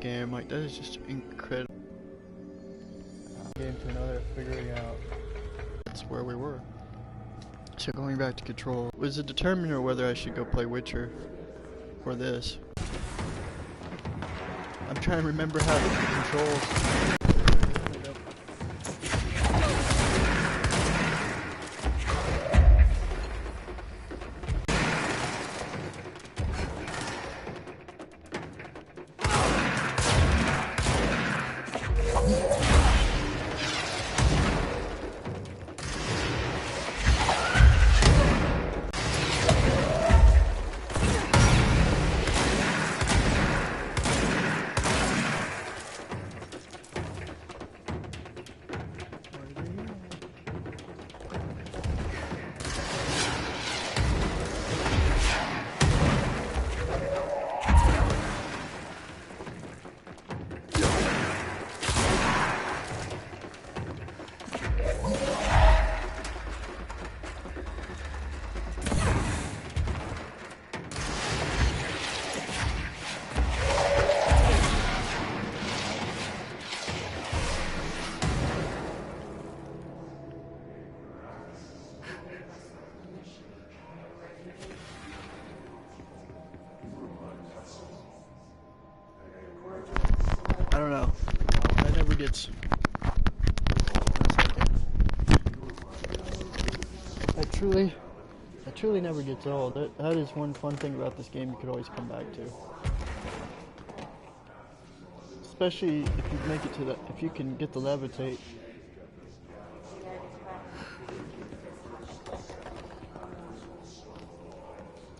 game. Like, that is just incredible. Game to another, figuring out. That's where we were. So going back to Control, was it determiner whether I should go play Witcher or this? I'm trying to remember how the controls. I don't know. That never gets. That truly never gets old. That is one fun thing about this game you could always come back to. Especially if you make it to the, if you can get the levitate.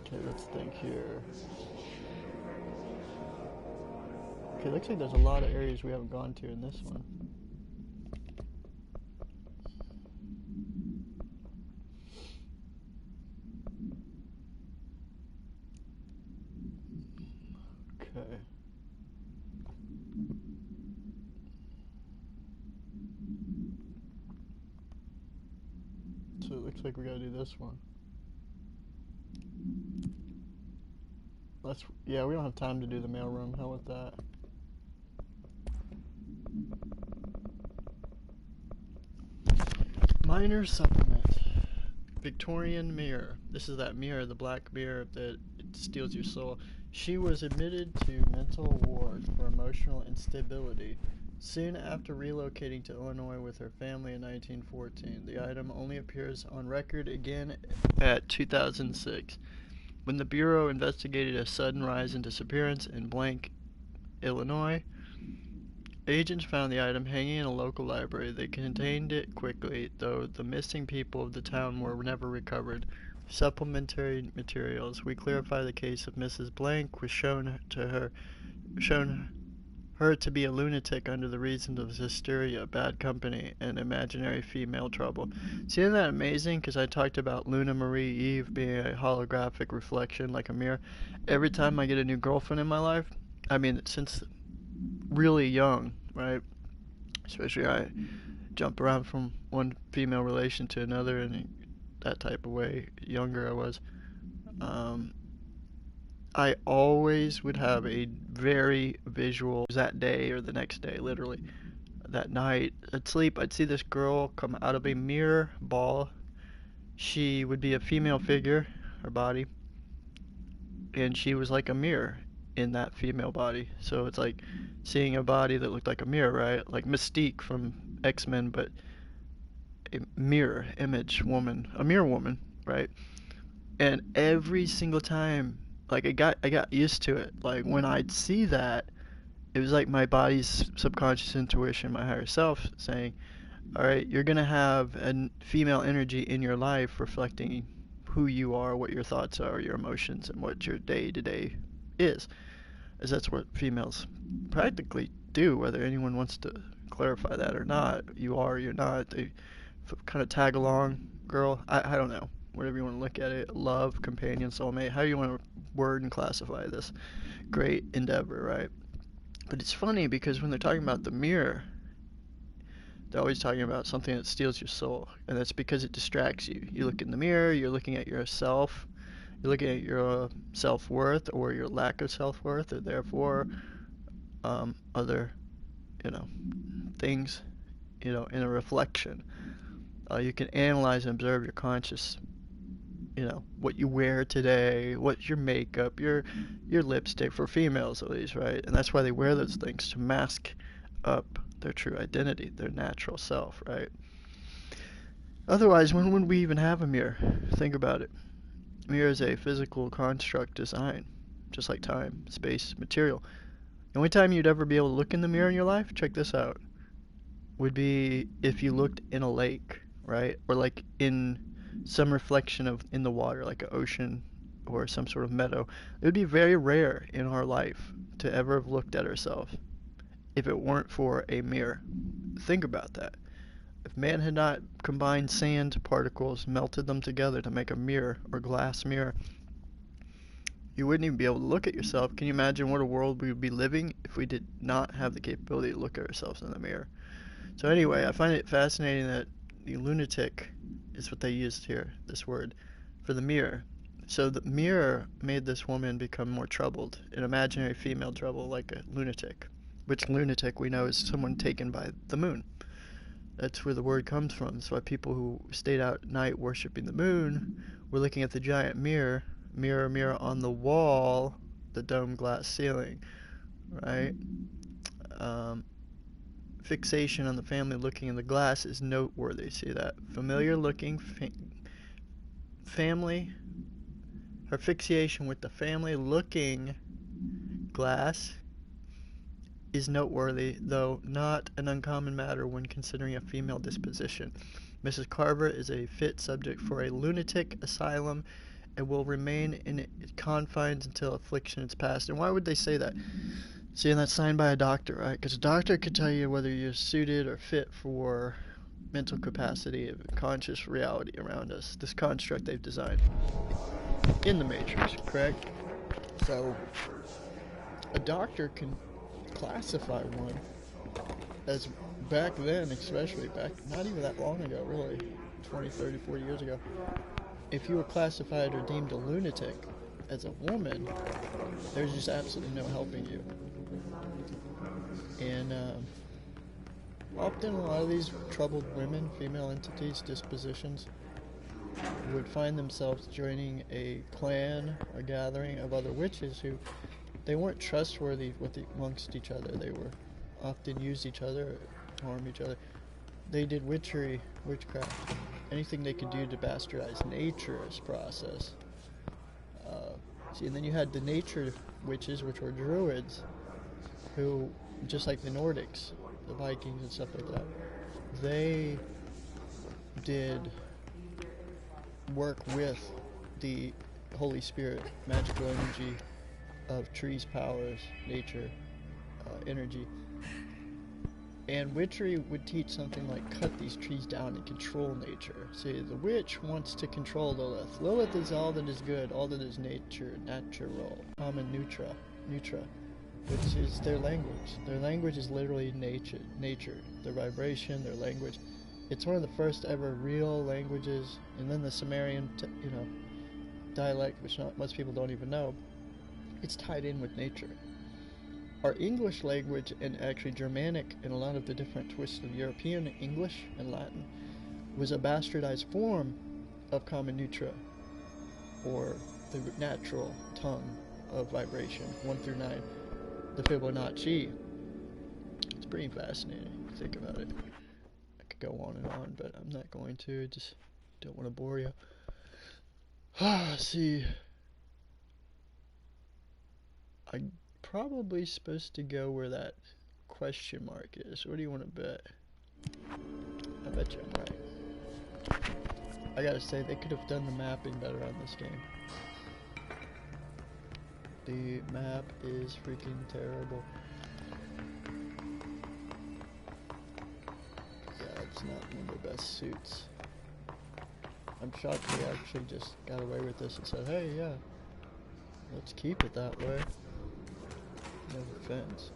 Okay, let's think here. Okay, looks like there's a lot of areas we haven't gone to in this one. Okay. So it looks like we gotta do this one. Yeah, we don't have time to do the mailroom. How about that? Minor supplement. Victorian mirror. This is that mirror, the black mirror that steals your soul. She was admitted to mental ward for emotional instability soon after relocating to Illinois with her family in 1914. The item only appears on record again at 2006. When the Bureau investigated a sudden rise in disappearance in blank, Illinois, agents found the item hanging in a local library. They contained it quickly, though the missing people of the town were never recovered. Supplementary materials. We clarify the case of Mrs. Blank was shown her to be a lunatic under the reasons of hysteria, bad company, and imaginary female trouble. See, isn't that amazing? Because I talked about Luna Marie Eve being a holographic reflection, like a mirror. Every time I get a new girlfriend in my life, I mean, since really young, right? Especially I jump around from one female relation to another in that type of way. Younger I was. I always would have a very visual that day or the next day, literally. That night, at sleep, I'd see this girl come out of a mirror ball. She would be a female figure, her body, and she was like a mirror in that female body. So it's like seeing a body that looked like a mirror, right? Like Mystique from X-Men, but a mirror image woman, a mirror woman, right? And every single time, like I got used to it. Like when I'd see that, it was like my body's subconscious intuition, my higher self saying, all right, you're gonna have a female energy in your life reflecting who you are, what your thoughts are, your emotions, and what your day-to-day is. As that's what females practically do, whether anyone wants to clarify that or not. You are, you're not. They kind of tag along, girl. I don't know. Whatever you want to look at it. Love, companion, soulmate. How you want to word and classify this great endeavor, right? But it's funny because when they're talking about the mirror, they're always talking about something that steals your soul. And that's because it distracts you. You look in the mirror, you're looking at yourself. You're looking at your self-worth or your lack of self-worth, or therefore other, things, in a reflection. You can analyze and observe your conscious, what you wear today, what's your makeup, your lipstick, for females at least, right? And that's why they wear those things, to mask up their true identity, their natural self, right? Otherwise, when would we even have a mirror? Think about it. Mirror is a physical construct design, just like time, space, material. The only time you'd ever be able to look in the mirror in your life, check this out, would be if you looked in a lake, right? Or like in some reflection of in the water, like an ocean or some sort of meadow. It would be very rare in our life to ever have looked at ourselves if it weren't for a mirror. Think about that. If man had not combined sand particles, melted them together to make a mirror or glass mirror, you wouldn't even be able to look at yourself. Can you imagine what a world we would be living if we did not have the capability to look at ourselves in the mirror? So anyway, I find it fascinating that the lunatic is what they used here, this word, for the mirror. So the mirror made this woman become more troubled, an imaginary female trouble, like a lunatic. Which lunatic we know is someone taken by the moon. That's where the word comes from. That's why people who stayed out at night worshiping the moon were looking at the giant mirror, mirror, mirror on the wall, the dome glass ceiling, right? Fixation on the family looking in the glass is noteworthy. See that? Familiar looking family, her fixation with the family looking glass is noteworthy, though not an uncommon matter when considering a female disposition. Mrs. Carver is a fit subject for a lunatic asylum and will remain in its confines until affliction is past. And why would they say that? See, and that's signed by a doctor, right? Because a doctor could tell you whether you're suited or fit for mental capacity of conscious reality around us. This construct they've designed in the Matrix, correct? So, a doctor can classify one as, back then, especially back, not even that long ago, really, 20, 30, 40 years ago, if you were classified or deemed a lunatic as a woman, there's just absolutely no helping you. And often a lot of these troubled women, female entities, dispositions, would find themselves joining a clan or gathering of other witches who they weren't trustworthy amongst each other. They were often used each other, harm each other. They did witchery, witchcraft, anything they could do to bastardize nature's process. And then you had the nature witches, which were druids, who, just like the Nordics, the Vikings and stuff like that, they did work with the Holy Spirit, magical energy of trees' powers, nature, energy. And witchery would teach something like cut these trees down and control nature. See, the witch wants to control Lilith. Lilith is all that is good, all that is nature, natural, common nutra, which is their language. Their language is literally nature, their vibration, their language. It's one of the first ever real languages, and then the Sumerian, dialect, which most people don't even know. It's tied in with nature. Our English language, and actually Germanic and a lot of the different twists of European English and Latin, was a bastardized form of common nutra, or the natural tongue of vibration, 1 through 9, the Fibonacci. It's pretty fascinating, think about it. I could go on and on, but I'm not going to, I just don't want to bore you. See, I'm probably supposed to go where that question mark is. What do you want to bet? I bet you I'm right. I gotta say, they could have done the mapping better on this game. The map is freaking terrible. Yeah, it's not one of the best suits. I'm shocked they actually just got away with this and said, hey, yeah, let's keep it that way. No offense.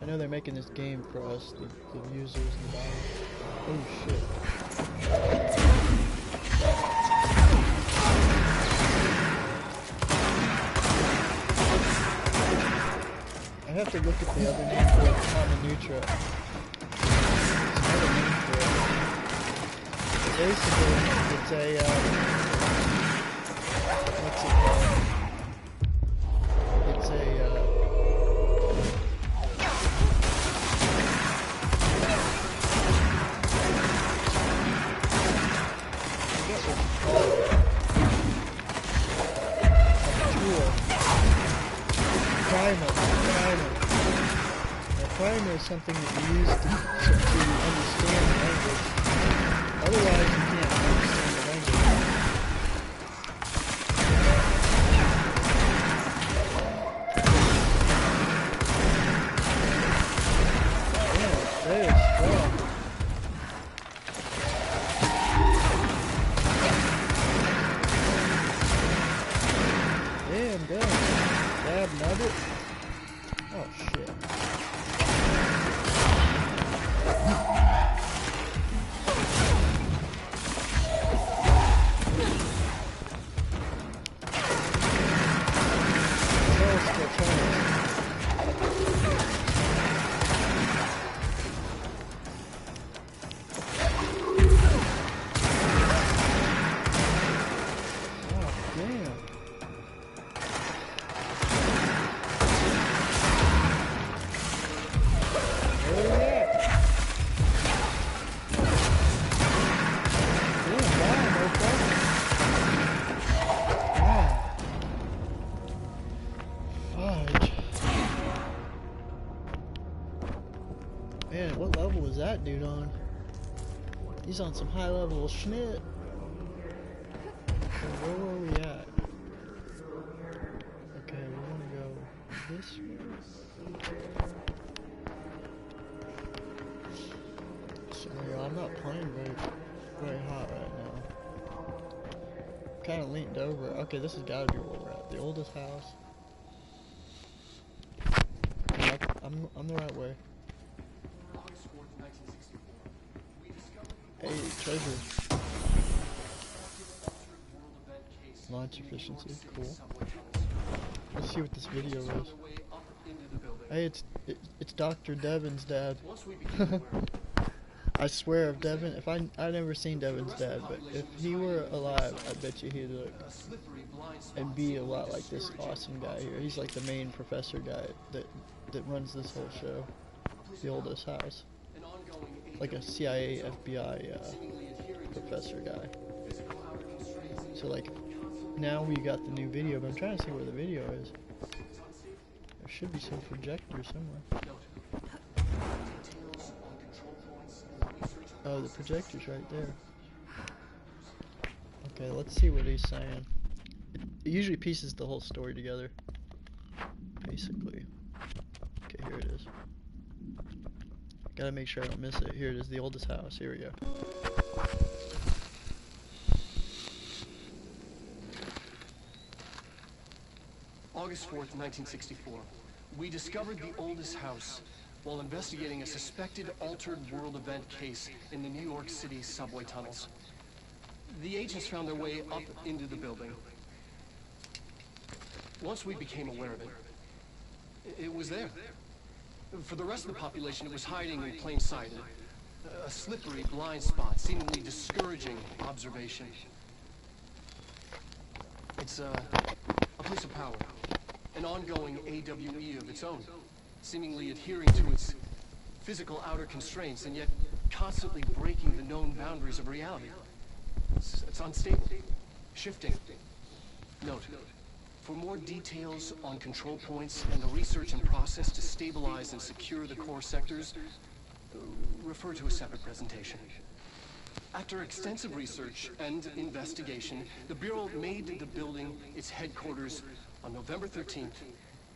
I know they're making this game for us, the users and the buyers. Oh shit. I have to look at the other name for it, Cominutra. There's another name for it. Basically, it's a, what's it called? It's a, primer is something that you use to understand the language. Otherwise, you can't understand the language. Yeah, that is strong. Damn, done. Dab nugget. Oh, shit. Man, what level was that dude on? He's on some high level schmidt. So where were we at? Okay, we want to go this way. Sorry, I'm not playing very hot right now. Kind of leaned over. Okay, this has got to be where we're at. The oldest house. I'm the right way. Hey, treasure. Launch efficiency, cool. Let's see what this video is. Hey, it's Dr. Devin's dad. I swear, if Devin, I've never seen Devin's dad, but if he were alive, I bet you he'd look and be a lot like this awesome guy here. He's like the main professor guy that runs this whole show. The oldest house. Like a CIA, FBI professor guy. So like, now we got the new video, but I'm trying to see where the video is. There should be some projector somewhere. Oh, the projector's right there. Okay, let's see what he's saying. It usually pieces the whole story together. Basically. Okay, here it is. Gotta make sure I don't miss it. Here it is, the oldest house. Here we go. August 4th, 1964. We discovered the oldest house while investigating a suspected altered world event case in the New York City subway tunnels. The agents found their way up into the building. Once we became aware of it, it was there. For the rest of the population, it was hiding in plain sight. A slippery blind spot, seemingly discouraging observation. It's a place of power. An ongoing AWE of its own, seemingly adhering to its physical outer constraints and yet constantly breaking the known boundaries of reality. It's unstable, shifting. Note, for more details on control points and the research and process to stabilize and secure the core sectors, refer to a separate presentation. After extensive research and investigation, the Bureau made the building its headquarters on November 13th,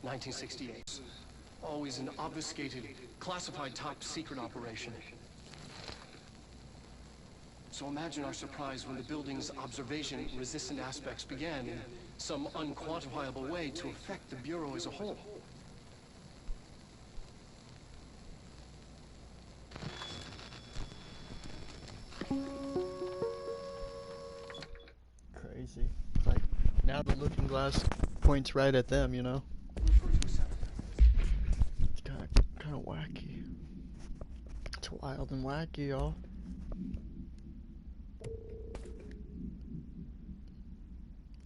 1968. Always an obfuscated, classified top-secret operation. So imagine our surprise when the building's observation-resistant aspects began in some unquantifiable way to affect the Bureau as a whole. Crazy. Like, now the looking glass points right at them, you know? It's wild and wacky, y'all.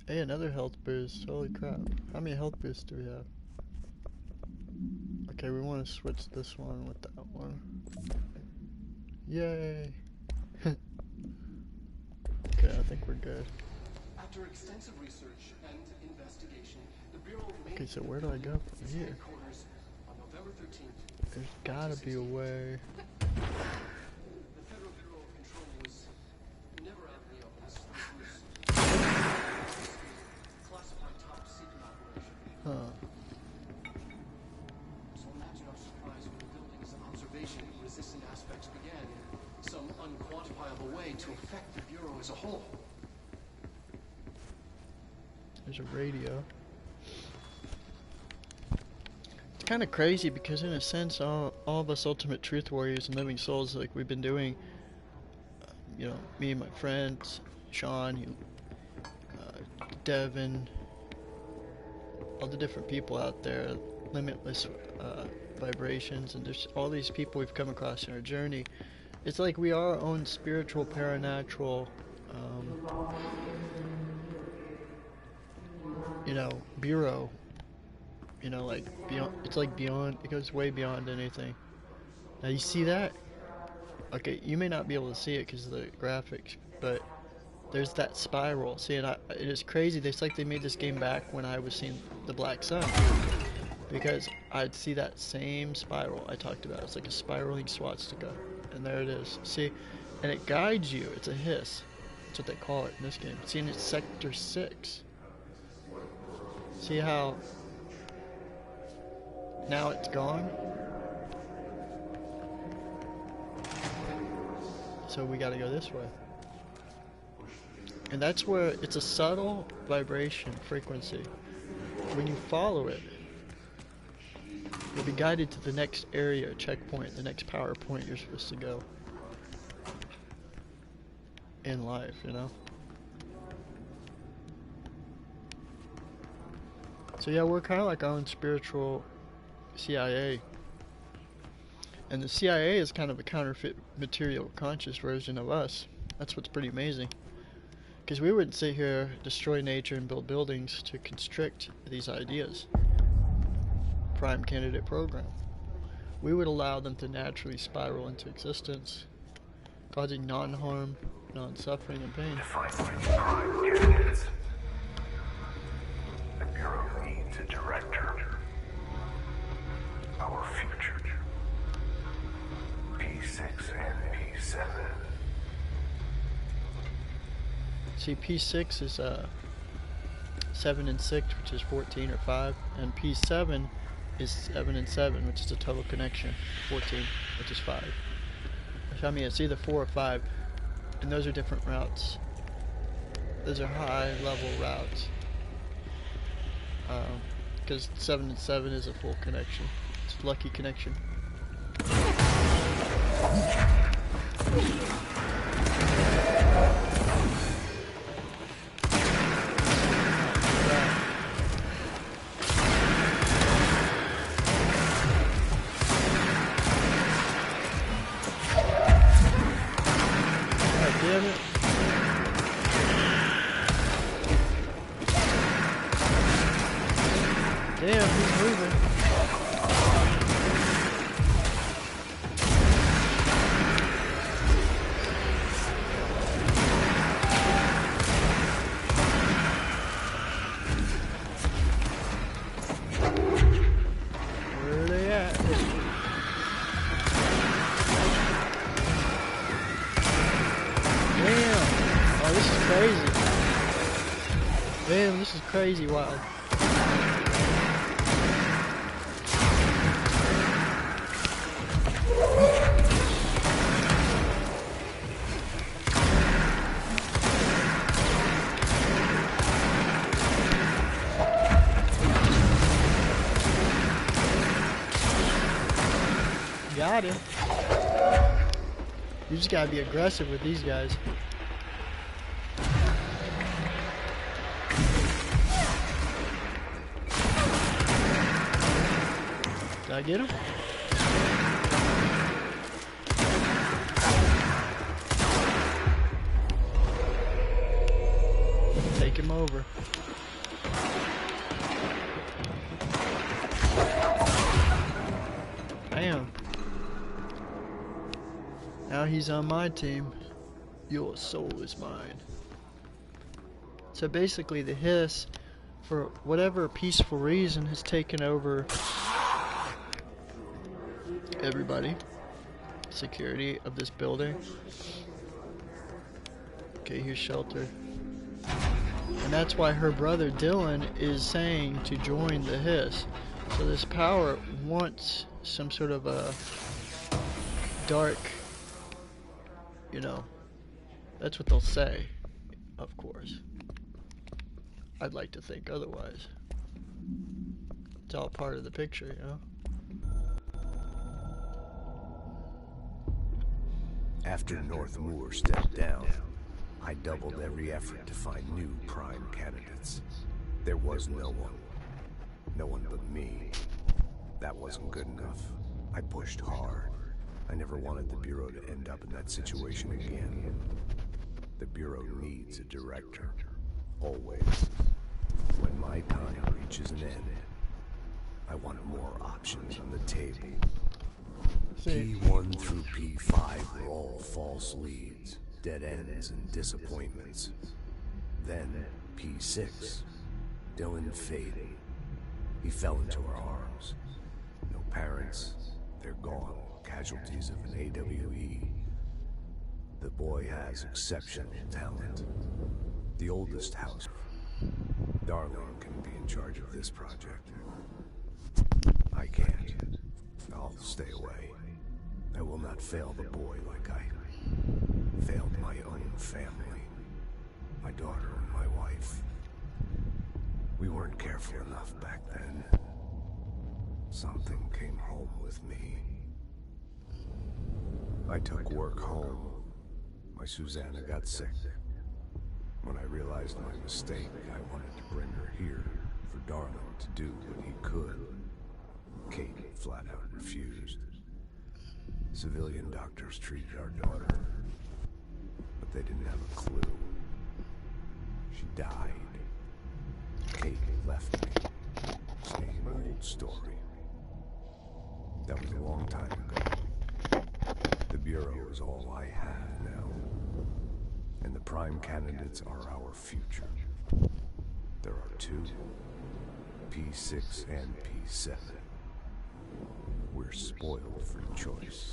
Hey, another health boost. Holy crap. How many health boosts do we have? Okay, we want to switch this one with that one. Yay! Okay, I think we're good. After extensive research and investigation, the Bureau made Okay, so where do I go from its here? headquarters on November 13th. There's gotta be a way. The Federal Bureau of Control was never out in the open. This was classified top secret operation. Huh. So imagine our surprise when the building's observation-resistant aspects began in some unquantifiable way to affect the Bureau as a whole. There's a radio. It's kind of crazy because in a sense all of us ultimate truth warriors and living souls, like we've been doing, you know, me and my friends, Sean, Devin, all the different people out there, limitless vibrations, and there's all these people we've come across in our journey. It's like we are our own spiritual paranatural you know, bureau. You know, like beyond, it's like beyond, it goes way beyond anything. Now you see that? Okay, you may not be able to see it because of the graphics, but there's that spiral. See, and it is crazy. It's like they made this game back when I was seeing the Black Sun, because I'd see that same spiral I talked about. It's like a spiraling swastika, and there it is. See, and it guides you. It's a hiss. That's what they call it in this game. See, and it's Sector 6. See how now it's gone? So we gotta go this way. And that's where it's a subtle vibration frequency. When you follow it, you'll be guided to the next area, checkpoint, the next power point you're supposed to go in life, you know? So yeah, we're kind of like our own spiritual CIA. And the CIA is kind of a counterfeit material conscious version of us. That's what's pretty amazing. Because we wouldn't sit here, destroy nature, and build buildings to constrict these ideas. Prime candidate program. We would allow them to naturally spiral into existence, causing non-harm, non-suffering, and pain. Define prime candidates. The Bureau needs a director. Our future. P6 and P7. See, P6 is 7 and 6, which is 14 or 5, and P7 is 7 and 7, which is a total connection, 14, which is 5. I mean, it's either 4 or 5, and those are different routes. Those are high-level routes, because 7 and 7 is a full connection. It's a lucky connection. Damn it. Damn, he's moving. Where are they at? Damn! Oh, this is crazy. Damn, this is crazy wild. Got him. You just gotta be aggressive with these guys. Did I get him? over. Damn. Now he's on my team. Your soul is mine. So basically the hiss, for whatever peaceful reason, has taken over everybody. Security of this building. Okay, here's shelter. And that's why her brother Dylan is saying to join the hiss. So this power wants some sort of a dark, you know, that's what they'll say, of course. I'd like to think otherwise. It's all part of the picture, you know? After North Moore stepped down, I doubled every effort to find new prime candidates. There was no one. No one but me. That wasn't good enough. I pushed hard. I never wanted the Bureau to end up in that situation again. The Bureau needs a director. Always. When my time reaches an end, I want more options on the table. P1 through P5 were all false leads, dead ends and disappointments. Then P6, Dylan faded. He fell into our arms. No parents, they're gone, casualties of an AWE. The boy has exceptional talent. The oldest house. Darling can be in charge of this project. I can't. I'll stay away. I will not fail the boy like I failed my own family. My daughter and my wife. We weren't careful enough back then. Something came home with me. I took work home. My Susanna got sick. When I realized my mistake, I wanted to bring her here for Darling to do what he could. Kate flat out refused. Civilian doctors treated our daughter, but they didn't have a clue. She died. Kate left me. Same old story. That was a long time ago. The Bureau is all I have now. And the prime candidates are our future. There are two, P6 and P7. We're spoiled for choice.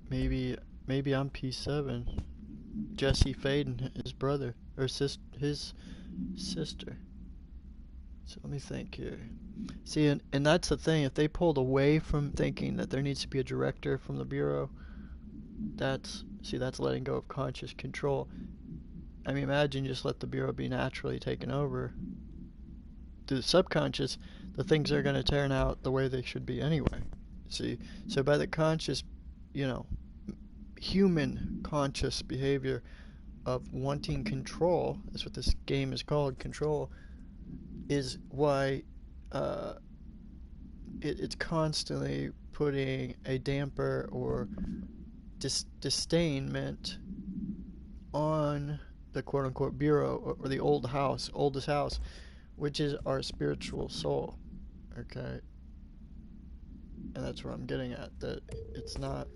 Maybe I'm P7. Jesse Faden, his brother, or his sister. So let me think here. See, and that's the thing. If they pulled away from thinking that there needs to be a director from the Bureau, that's letting go of conscious control. I mean, imagine just let the Bureau be naturally taken over. Through the subconscious, the things are going to turn out the way they should be anyway. See, so by the conscious, you know, human conscious behavior of wanting control, that's what this game is called, control, is why it's constantly putting a damper or disdainment on the quote-unquote Bureau, or the oldest house, which is our spiritual soul. Okay, and that's where I'm getting at, that it's not,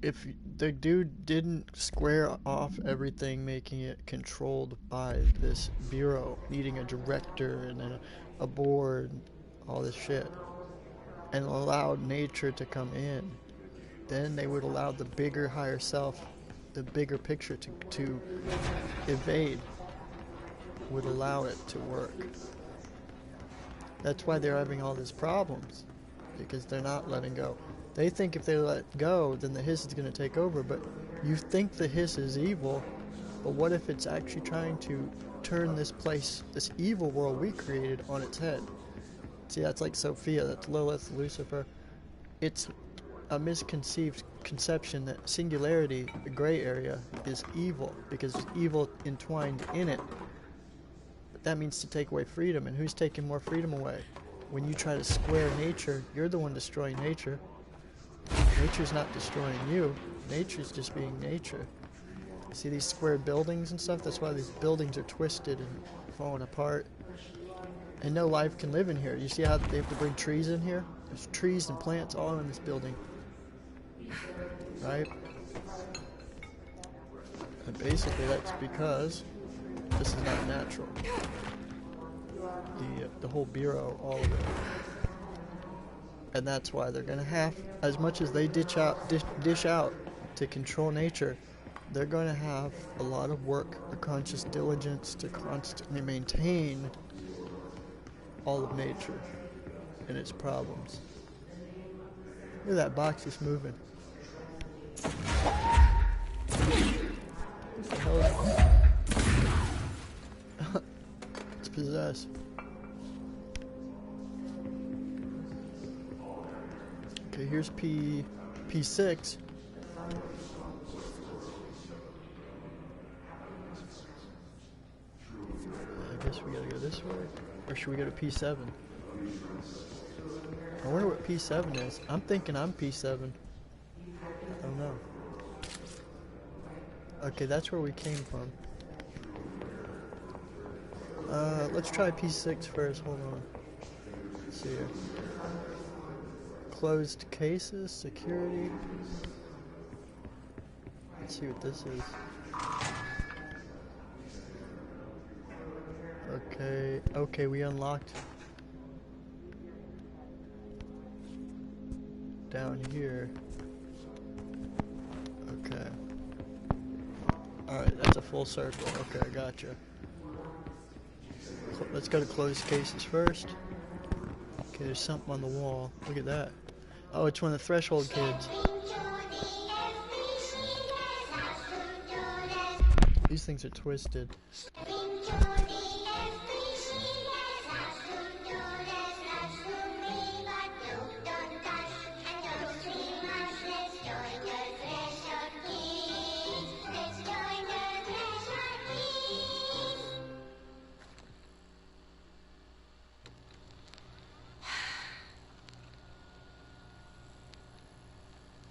if the dude didn't square off everything, making it controlled by this Bureau, needing a director and then a board, all this shit, and allowed nature to come in, then they would allow the bigger, higher self, the bigger picture to evade, would allow it to work. That's why they're having all these problems, because they're not letting go. They think if they let go, then the hiss is going to take over, but you think the hiss is evil, but what if it's actually trying to turn this place, this evil world we created, on its head? See, that's like Sophia, that's Lilith, Lucifer. It's a misconceived conception that singularity, the gray area, is evil, because there's evil entwined in it. But that means to take away freedom, and who's taking more freedom away? When you try to square nature, you're the one destroying nature. Nature's not destroying you. Nature's just being nature. See these square buildings and stuff? That's why these buildings are twisted and falling apart. And no life can live in here. You see how they have to bring trees in here? There's trees and plants all in this building. Right? And basically that's because this is not natural. The whole bureau, all of it. And that's why they're gonna have, as much as they dish out to control nature, they're gonna have a lot of work, a conscious diligence to constantly maintain all of nature and its problems. Look at that box just moving. What the hell is that? It's possessed. Okay, here's P6. I guess we gotta go this way. Or should we go to P7? I wonder what P7 is. I'm thinking I'm P7. I don't know. Okay, that's where we came from. Let's try P6 first. Hold on. Let's see here. Closed cases, security. Let's see what this is. Okay, we unlocked down here. Okay. Alright, that's a full circle. Okay, I gotcha. Let's go to closed cases first. Okay, there's something on the wall. Look at that. Oh, it's one of the threshold kids. These things are twisted.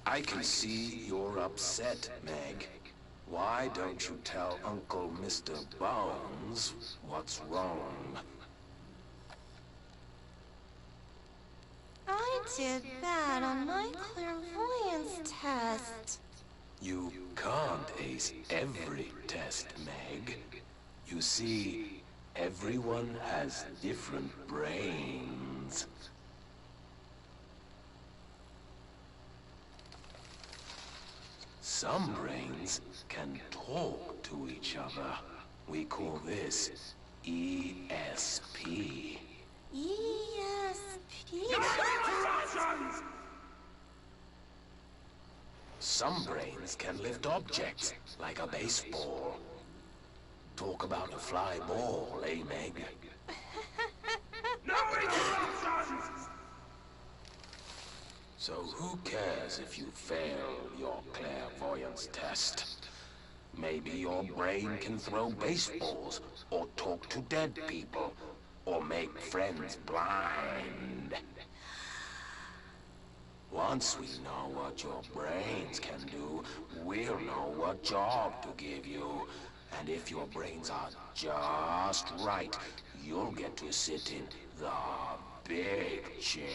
I can see you're upset, Meg. Why don't you tell Uncle Mr. Bones what's wrong? I did bad on my clairvoyance test. You can't ace every test, Meg. You see, everyone has different brains. Some brains can talk to each other. We call this ESP. ESP? Some brains can lift objects, like a baseball. Talk about a fly ball, eh, Meg? No interruptions! So who cares if you fail your clairvoyance test? Maybe your brain can throw baseballs, or talk to dead people, or make friends blind. Once we know what your brains can do, we'll know what job to give you. And if your brains are just right, you'll get to sit in the big chair.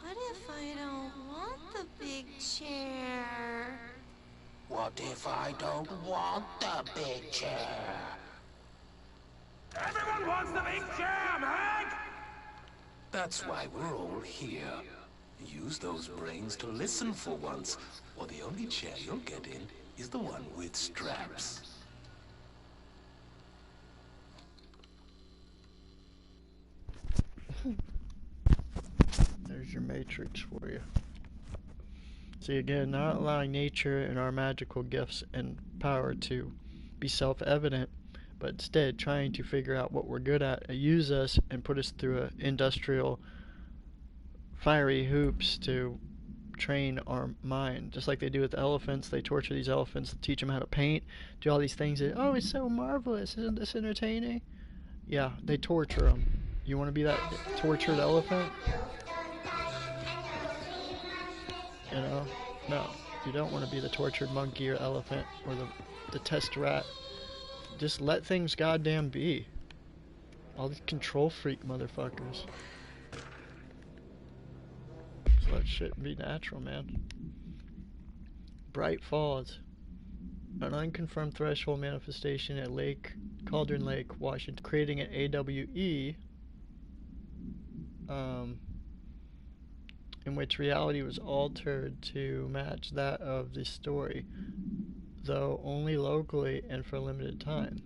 What if I don't want the big chair? What if I don't want the big chair? Everyone wants the big chair, Meg! That's why we're all here. Use those brains to listen for once, or the only chair you'll get in is the one with straps. There's your matrix for you. See, again, not allowing nature and our magical gifts and power to be self-evident, but instead trying to figure out what we're good at, use us and put us through industrial fiery hoops to train our mind. Just like they do with elephants, they torture these elephants, teach them how to paint, do all these things that, oh, it's so marvelous, isn't this entertaining? Yeah, they torture them. You want to be that tortured elephant? You know? No. You don't want to be the tortured monkey or elephant or the test rat. Just let things goddamn be. All these control freak motherfuckers. Just let shit be natural, man. Bright Falls. An unconfirmed threshold manifestation at Cauldron Lake, Washington, creating an AWE in which reality was altered to match that of the story, though only locally and for a limited time.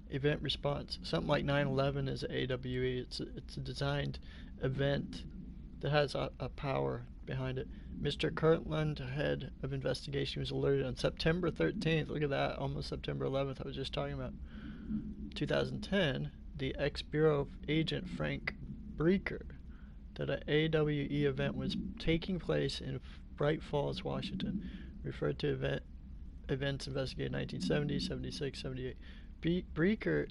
Event response. Something like 9/11 is AWE. It's a designed event that has a power behind it. Mr. Kirtland, head of investigation, was alerted on September 13th. Look at that, almost September 11th. I was just talking about 2010. The ex-bureau agent Frank Breaker that an AWE event was taking place in Bright Falls, Washington, referred to events investigated in 1970, 76, 78. Breaker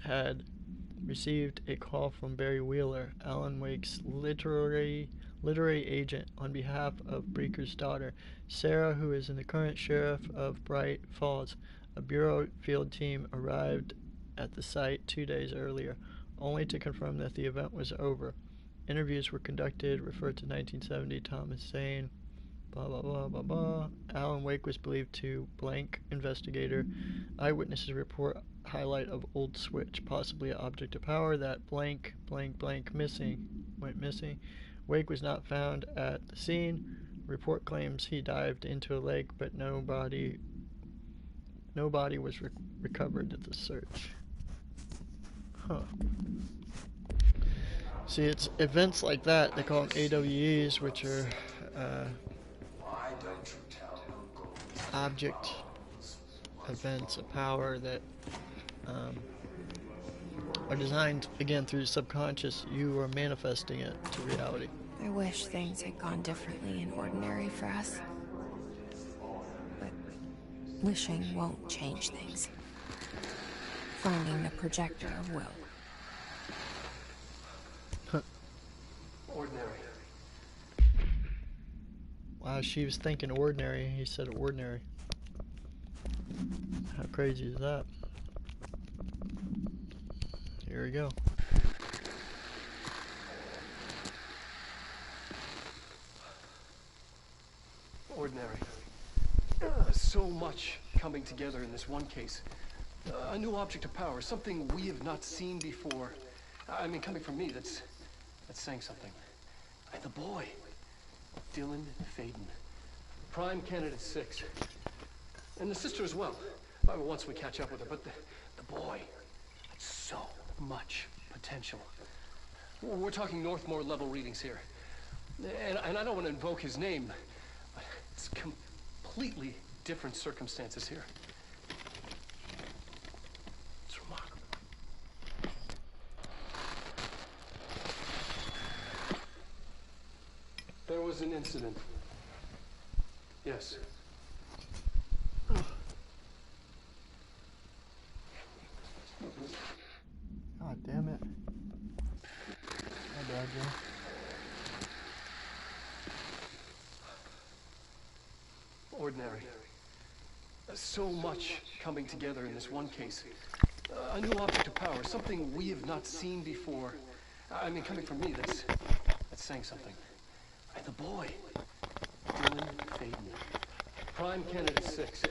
had received a call from Barry Wheeler, Alan Wake's literary agent, on behalf of Breaker's daughter, Sarah, who is the current sheriff of Bright Falls. A bureau field team arrived at the site 2 days earlier, only to confirm that the event was over. Interviews were conducted, referred to 1970, Thomas Zane, blah blah blah blah blah. Alan Wake was believed to blank investigator. Eyewitnesses report highlight of old switch, possibly an object of power that blank blank blank went missing. Wake was not found at the scene. Report claims he dived into a lake, but no body was recovered at the search. Huh. See, it's events like that, they call them AWEs, which are object events of power that are designed, again, through the subconscious. You are manifesting it to reality. I wish things had gone differently in ordinary for us. But wishing won't change things. Finding the projector will. Ordinary. Wow, she was thinking ordinary, he said ordinary. How crazy is that? Here we go. Ordinary. So much coming together in this one case. A new object of power, something we have not seen before. I mean, coming from me, that's saying something. And the boy, Dylan Faden, prime candidate 6, and the sister as well. Once we catch up with her, but the boy, so much potential. We're talking Northmore level readings here, and I don't want to invoke his name, but it's completely different circumstances here. It's remarkable. There was an incident. Yes. God damn it. My bad, Joe. Ordinary. So much coming together in this one case. A new object of power, something we have not seen before. I mean, coming from me, that's saying something. And the boy, Dylan Faden, prime candidate 6,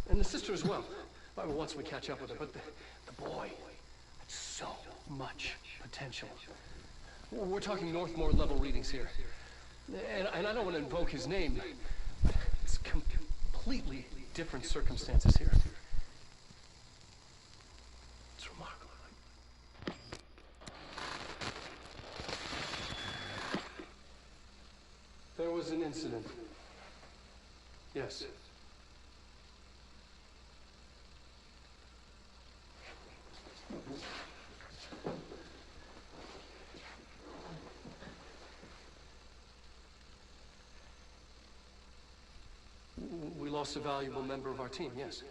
and the sister as well. Once we catch up with her, but the boy, so much potential. We're talking Northmore level readings here, and I don't want to invoke his name, but it's completely different circumstances here. It's remarkable. There was an incident. Yes. We lost a valuable member of our team, yes.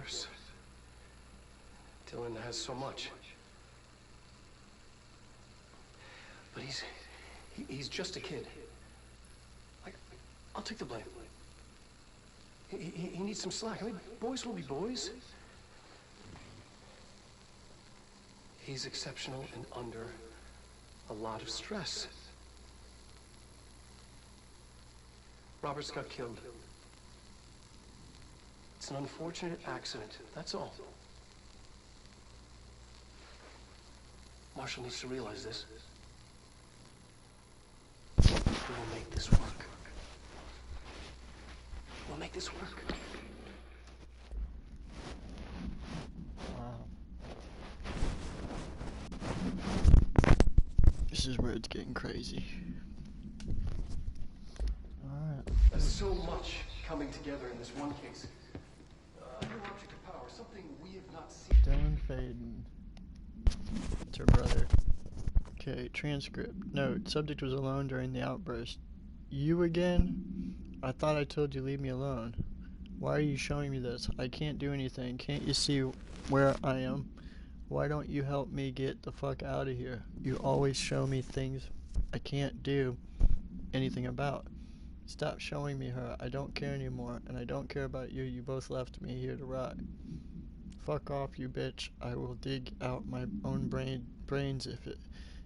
course. Dylan has so much. But he's just a kid. I'll take the blame. He needs some slack. I mean, boys will be boys. He's exceptional and under a lot of stress. Roberts got killed. It's an unfortunate accident, that's all. Marshall needs to realize this. We'll make this work. We'll make this work. Wow. This is where it's getting crazy. Alright. There's so much coming together in this one case. A new object of power, something we have not seen. Dylan Faden. It's her brother. Okay, transcript. Note, subject was alone during the outburst. You again? I thought I told you leave me alone. Why are you showing me this? I can't do anything. Can't you see where I am? Why don't you help me get the fuck out of here? You always show me things I can't do anything about. Stop showing me her. I don't care anymore, and I don't care about you. You both left me here to rot. Fuck off, you bitch. I will dig out my own brains if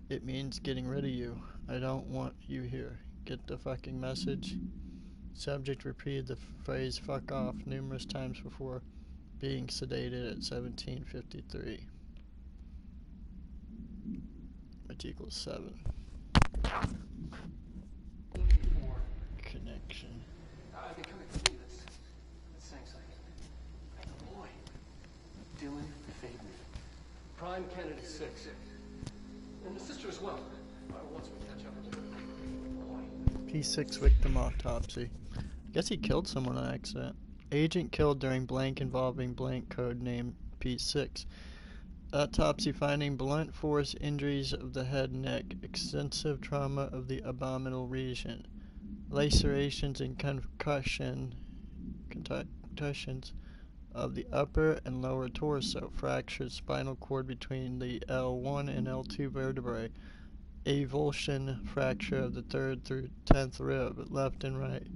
it means getting rid of you. I don't want you here. Get the fucking message? Subject repeated the phrase fuck off numerous times before being sedated at 17:53. Which equals 7. Connection. I've been coming to me that's saying something. And boy, Dylan Faden. Prime candidate 6. And the sister as well. Once we catch up with her. Boy. P6 victim autopsy. I guess he killed someone on accident. Agent killed during blank involving blank code name P6. Autopsy finding blunt force injuries of the head and neck, extensive trauma of the abdominal region, lacerations and contusions of the upper and lower torso, fractured spinal cord between the L1 and L2 vertebrae, avulsion fracture of the 3rd through 10th rib, left and right,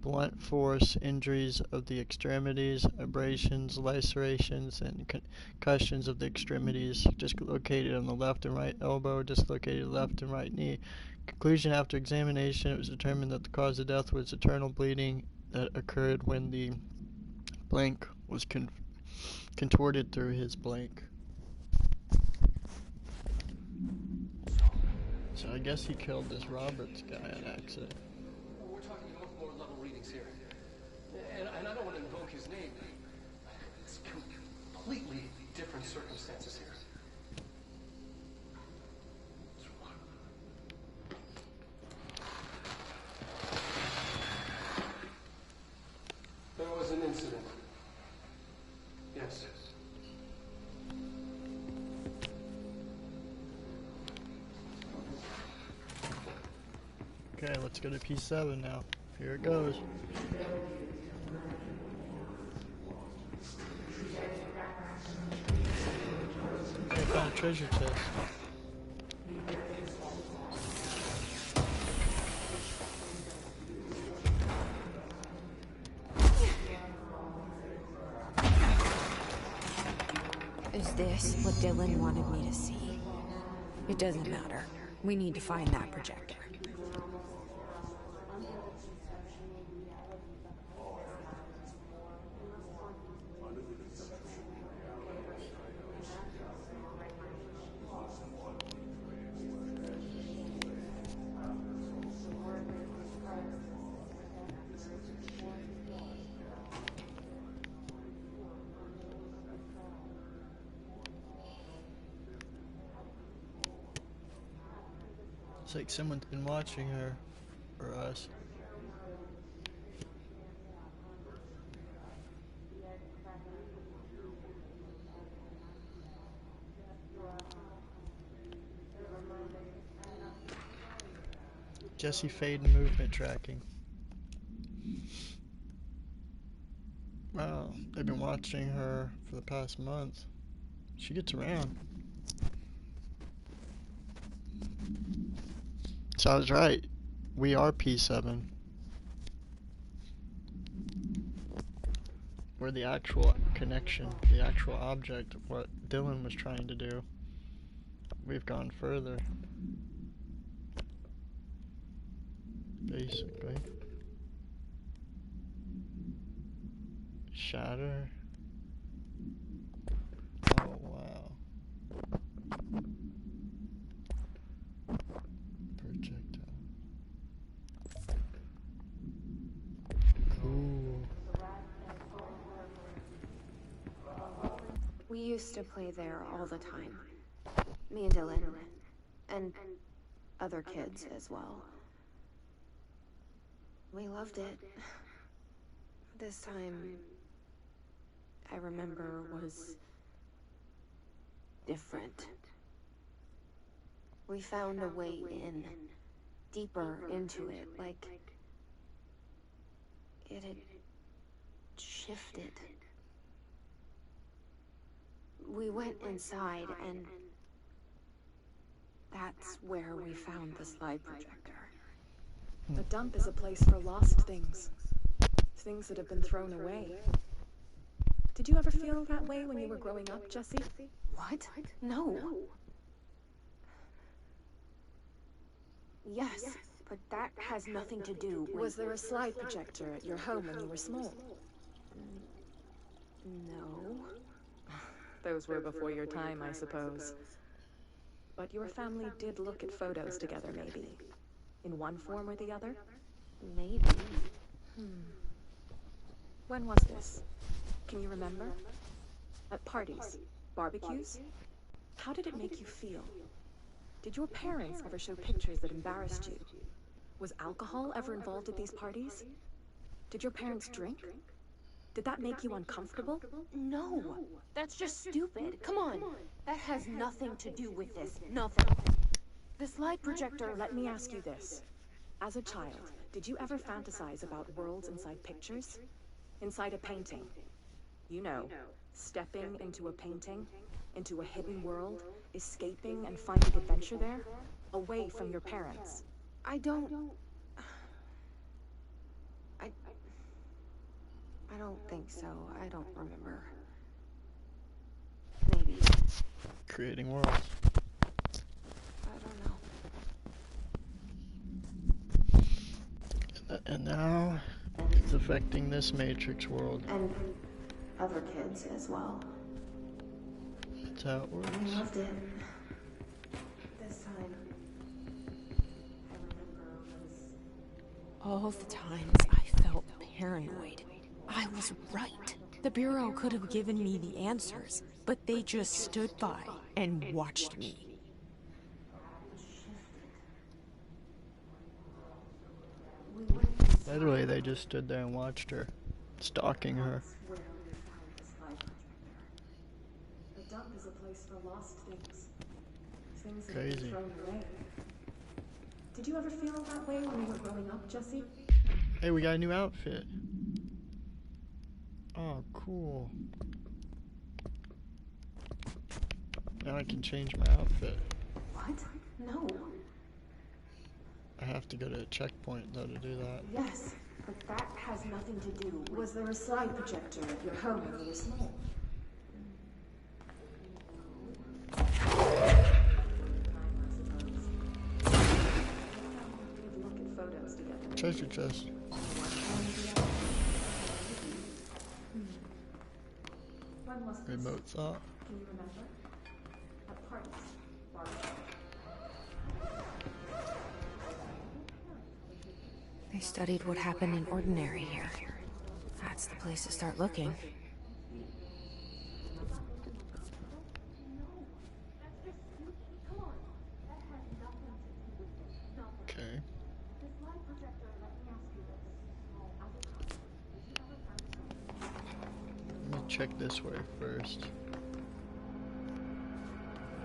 blunt force injuries of the extremities, abrasions, lacerations, and concussions of the extremities, dislocated on the left and right elbow, dislocated left and right knee. Conclusion: after examination, it was determined that the cause of death was internal bleeding that occurred when the blank was contorted through his blank. So I guess he killed this Roberts guy on accident. We're talking about more level readings here. And I don't want to invoke his name. It's completely different circumstances here. There was an incident. Yes. Okay, let's go to P7 now. Here it goes. Okay, found a treasure chest. Is this what Dylan wanted me to see? It doesn't matter. We need to find that projector. It's like someone's been watching her, or us. Jesse Faden movement tracking. Wow, They've been watching her for the past month. She gets around. So I was right. We are P7. We're the actual connection, the actual object of what Dylan was trying to do. We've gone further. Basically. Shatter. Oh wow. Projectile. Cool. We used to play there all the time. Me and Dylan. And other kids as well. We loved it. This time, I remember, was different. We found a way in, deeper into it, like it had shifted. We went inside, and that's where we found the slide projector. A dump is a place for lost things. Things that have been thrown away. Did you ever feel that way when you were growing up, Jesse? What? No. Yes, but that has nothing to do with... Was there a slide projector at your home when you were small? No. Those were before your time, I suppose. But your family did look at photos together, maybe. In one form or the other? Maybe. When was this? Can you remember? At parties? Barbecues? How did it make you feel? Did your parents ever show pictures that embarrassed you? Was alcohol ever involved at these parties? Did your parents drink? Did that make you uncomfortable? No. That's just stupid. Come on. That has nothing to do with this. Nothing. The slide projector... Let me ask you this. As a child, did you ever fantasize about worlds inside pictures? Inside a painting? You know, stepping into a painting, into a hidden world, escaping and finding adventure there, away from your parents. I don't think so. I don't remember. Maybe. Creating worlds. I don't know. And now, it's affecting this Matrix world. And other kids as well. That's how it works. I loved it. This time, I remember was... All the times I felt paranoid. I was right. The Bureau could have given me the answers, but they just stood by and watched me. Literally, they just stood there and watched her, stalking her. A dump is a place for lost things. Things that Crazy. have been thrown away. Did you ever feel that way when you were growing up, Jesse? Hey, we got a new outfit. Oh, cool. Now I can change my outfit. What? No. I have to go to a checkpoint, though, to do that. Yes, but that has nothing to do. Was there a slide projector at your home when you were small? Look at photos together. Treasure chest. When was this? Remote thought. Can you remember? At parties. They studied what happened in Ordinary here. That's the place to start looking. Okay. Let me check this way first.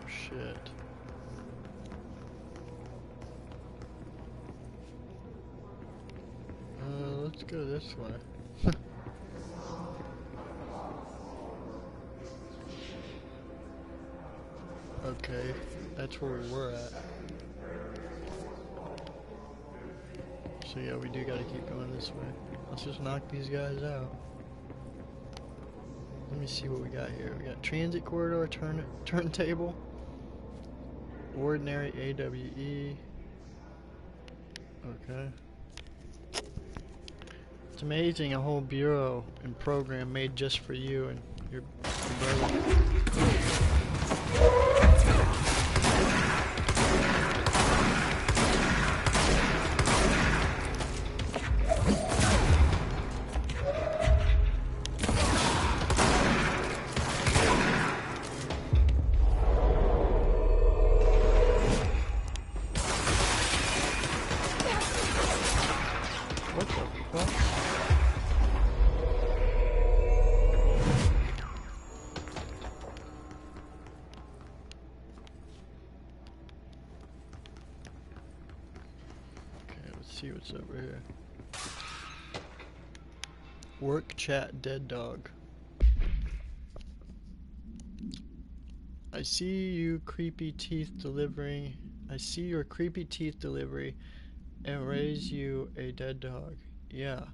Oh shit. Let's go this way. Okay, that's where we were at. So yeah, we do gotta keep going this way. Let's just knock these guys out. Let me see what we got here. We got transit corridor, turntable, ordinary AWE. Okay. It's amazing, a whole bureau and program made just for you and your brother. What the fuck? Okay, let's see what's over here. Work chat dead dog. I see your creepy teeth delivery and raise you a dead dog. Yeah,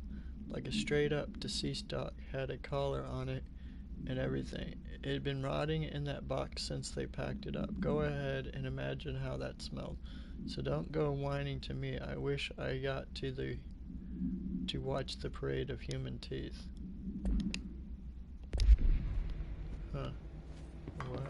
like a straight up deceased dog. Had a collar on it and everything. It had been rotting in that box since they packed it up. Go ahead and imagine how that smelled. So don't go whining to me. I wish I got to watch the parade of human teeth. Huh. What?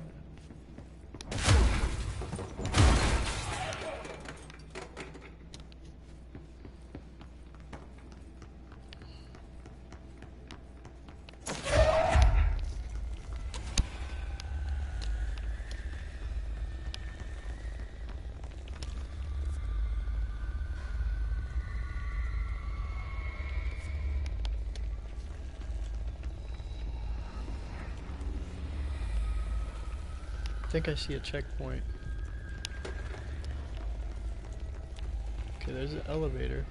I think I see a checkpoint. Okay, there's an elevator.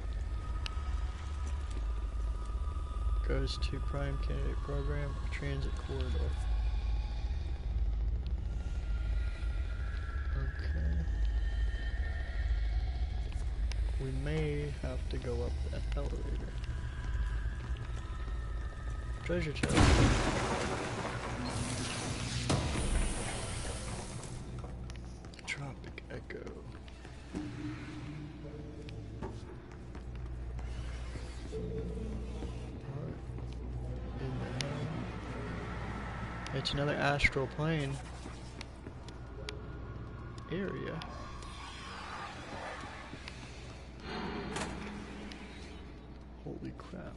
Goes to Prime Candidate Program or Transit Corridor. Okay. We may have to go up that elevator. Treasure chest. Tropic Echo. It's another astral plane area. Holy crap.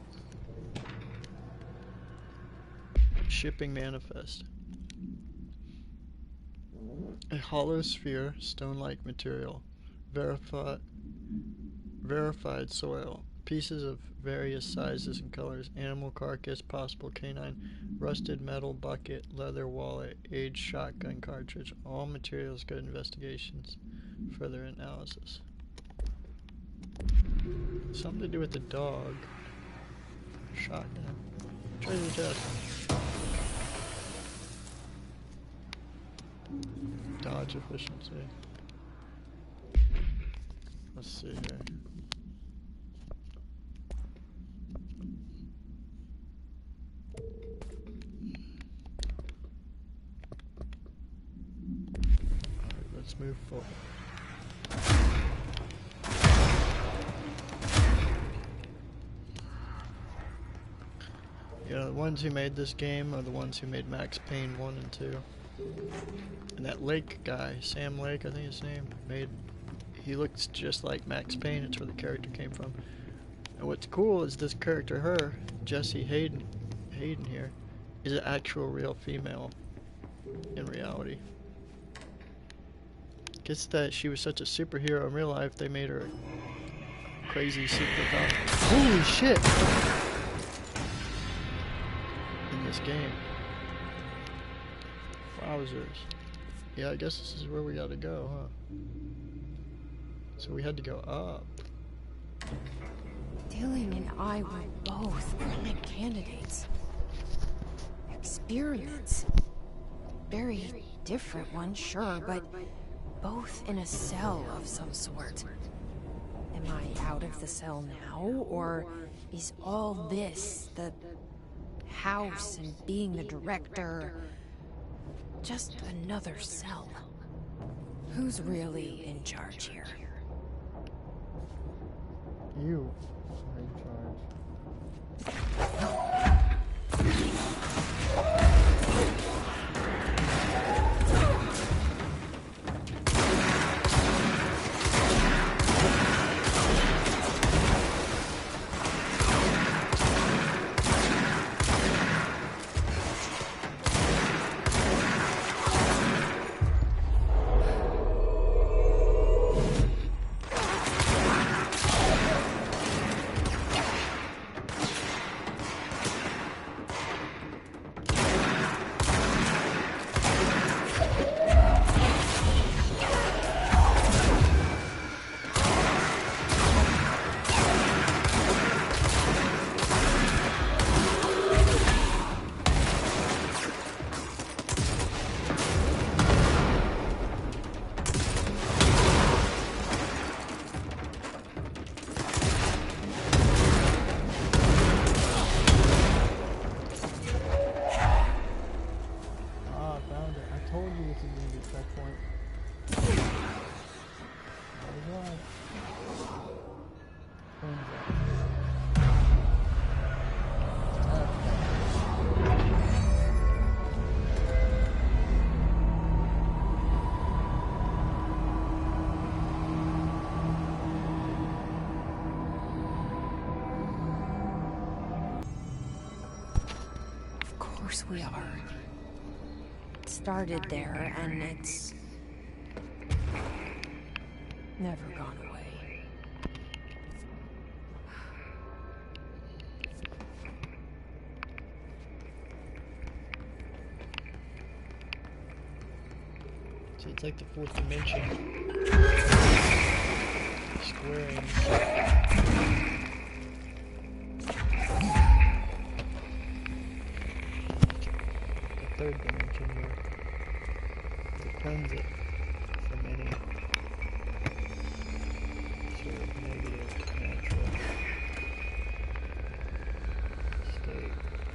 Shipping manifest. A hollow sphere, stone-like material. Verified soil. Pieces of various sizes and colors. Animal carcass, possible canine. Rusted metal bucket, leather wallet, aged shotgun cartridge. All materials good investigations. Further analysis. Something to do with the dog. Shotgun. Treasure chest. Dodge efficiency. Let's see here. Alright, let's move forward. You know, the ones who made this game are the ones who made Max Payne 1 and 2. And that Lake guy, Sam Lake, I think his name, he looks just like Max Payne. It's where the character came from. And what's cool is this character, her, Jessie Hayden here, is an actual real female in reality. Guess that she was such a superhero in real life, they made her a crazy superpower. Holy shit! In this game. Wowzers. Yeah, I guess this is where we gotta go, huh? So we had to go up. Dylan and I were both prime candidates. Experiments. Very different one, sure, but both in a cell of some sort. Am I out of the cell now, or is all this, the house and being the director, just another cell? Who's really in charge here? You are in charge. We are. It started there, and it's never gone away. So it's like the fourth dimension. Squaring. Third dimension where it turns it from any sort of negative natural state.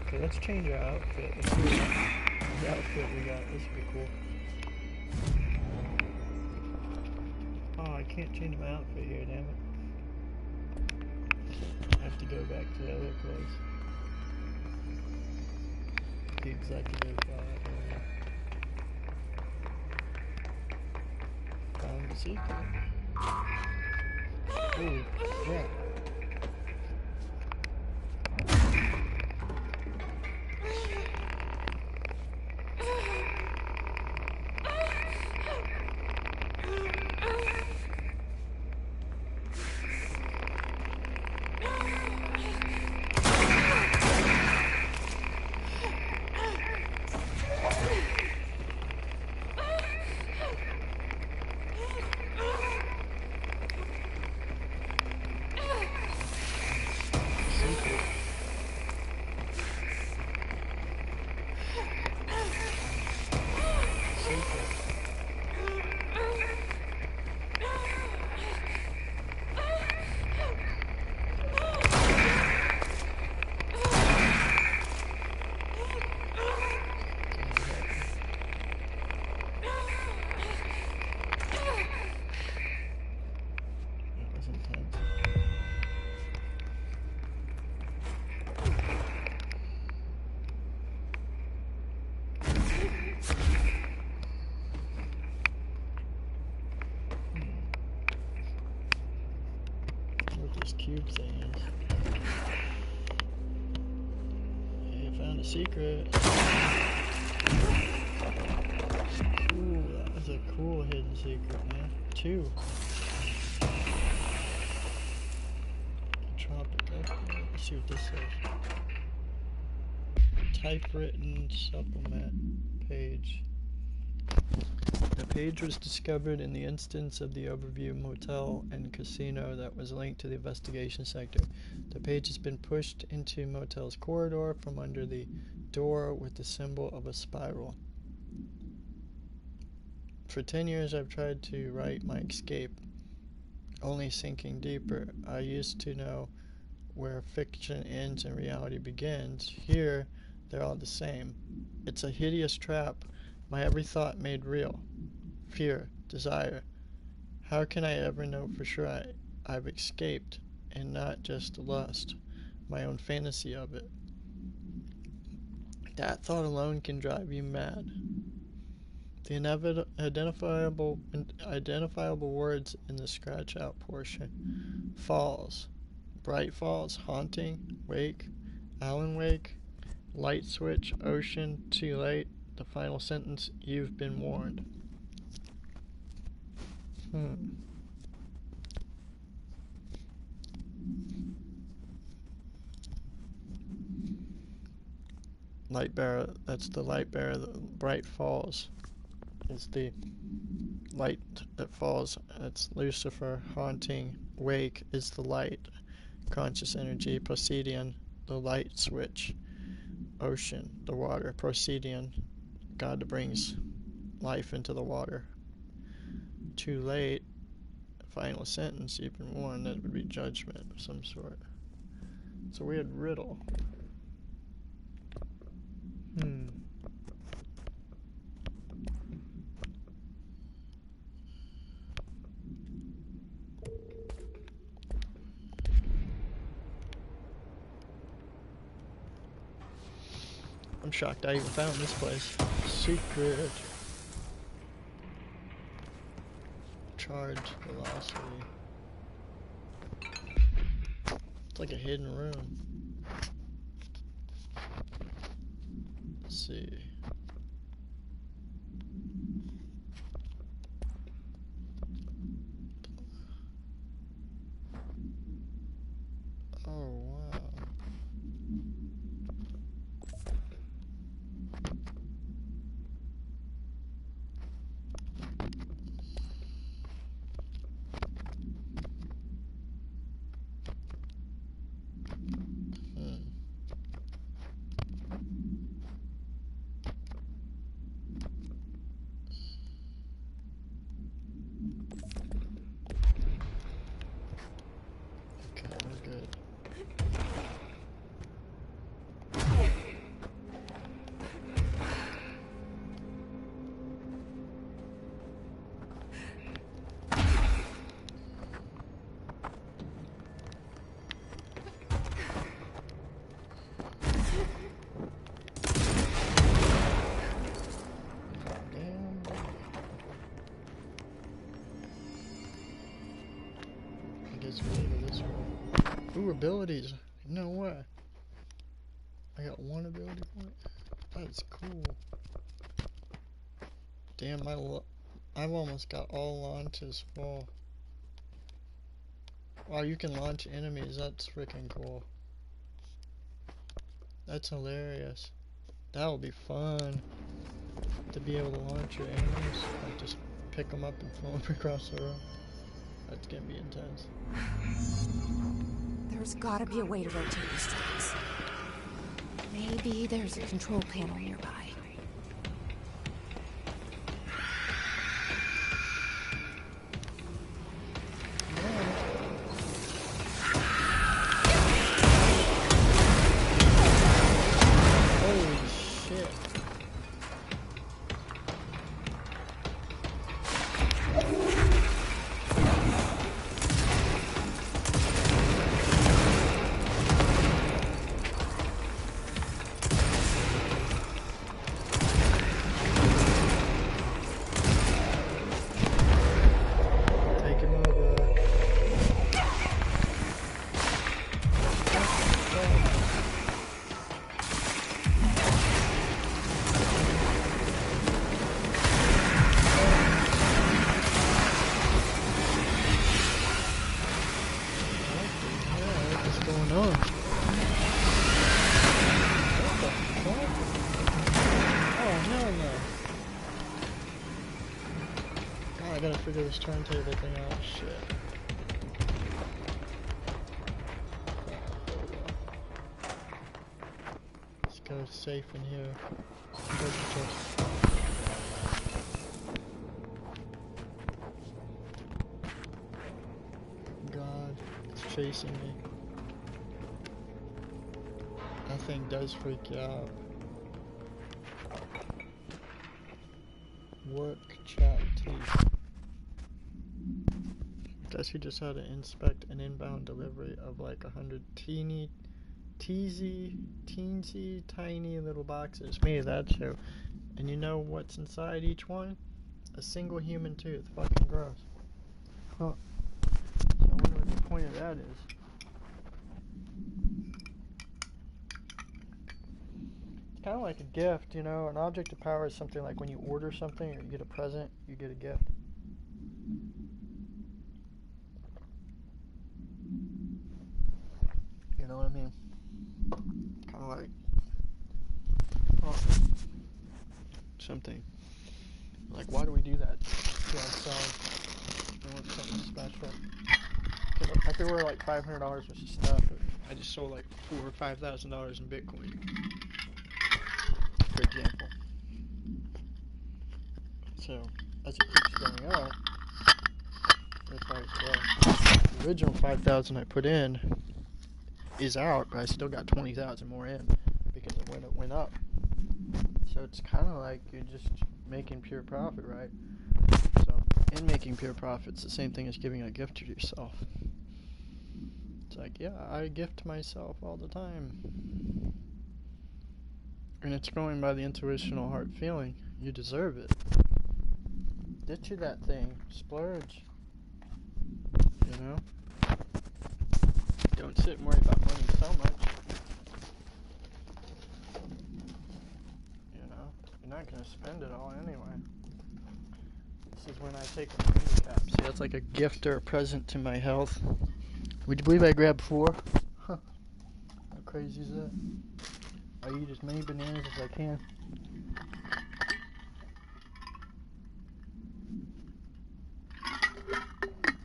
Okay, let's change our outfit. Let's see what outfit we got. This would be cool. Oh, I can't change my outfit here, damn it. I have to go back to the other place. The executive area. Found the secret. Holy crap. Cube thing is. Hey, I found a secret. Ooh, that was a cool hidden secret, man. 2. Tropic. Let's see what this says. Typewritten supplement page. The page was discovered in the instance of the Overview Motel and Casino that was linked to the investigation sector. The page has been pushed into Motel's corridor from under the door with the symbol of a spiral. For 10 years I've tried to write my escape, only sinking deeper. I used to know where fiction ends and reality begins. Here, they're all the same. It's a hideous trap, my every thought made real. Fear, desire. How can I ever know for sure I've escaped, and not just lust, my own fantasy of it? That thought alone can drive you mad. The identifiable words in the scratch-out portion. Falls. Bright falls, haunting, wake, Alan wake, light switch, ocean, too late, the final sentence, you've been warned. Light bearer, that's the light bearer. The bright falls is the light that falls. That's Lucifer. Haunting, wake is the light. Conscious energy. Procedian, the light switch. Ocean, the water. Procedian, God that brings life into the water. Too late, final sentence, you've been warned. That would be judgment of some sort. It's a weird riddle. I'm shocked I even found this place. Secret. Charge velocity. It's like a hidden room. Let's see. Oh, wow. Okay, we're good. I guess we need this one. Ooh, abilities. No way. I got one ability point. That's cool. Damn, I've almost got all launches full. Wow, you can launch enemies. That's freaking cool. That's hilarious. That'll be fun. To be able to launch your enemies. Like just pick them up and throw them across the room. That's gonna be intense. There's gotta be a way to rotate these tracks. Maybe there's a control panel nearby. Holy shit. Take him over. What's going on? What the fuck? Oh, hell no. God, I gotta figure this turntable thing out. Shit. Let's go safe in here. chasing me. That thing does freak you out. Work chat teeth. Guess he just had to inspect an inbound delivery of like 100 teensy tiny little boxes made of that show. And you know what's inside each one? A single human tooth. Fucking gross. Huh. So I wonder what the point of that is. It's kind of like a gift, you know. An object of power is something like when you order something or you get a present, you get a gift. You know what I mean? Kind of like something. Like, why do we do that to ourselves? I want something special. I could wear like $500 worth of stuff, but I just sold like $4,000 or $5,000 in Bitcoin, for example. So, as it keeps going up, that's why it's growing. The original 5,000 I put in is out, but I still got 20,000 more in because it went up. So it's kind of like you're just making pure profit, right? So in making pure profit, it's the same thing as giving a gift to yourself. It's like, yeah, I gift myself all the time. And it's going by the intuitional heart feeling. You deserve it. Ditch you that thing. Splurge. You know? Don't sit and worry about money so much. You know? You're not going to spend it all anyway. This is when I take a handicap. See, that's like a gift or a present to my health. Would you believe I grabbed 4? Huh. How crazy is that? I eat as many bananas as I can.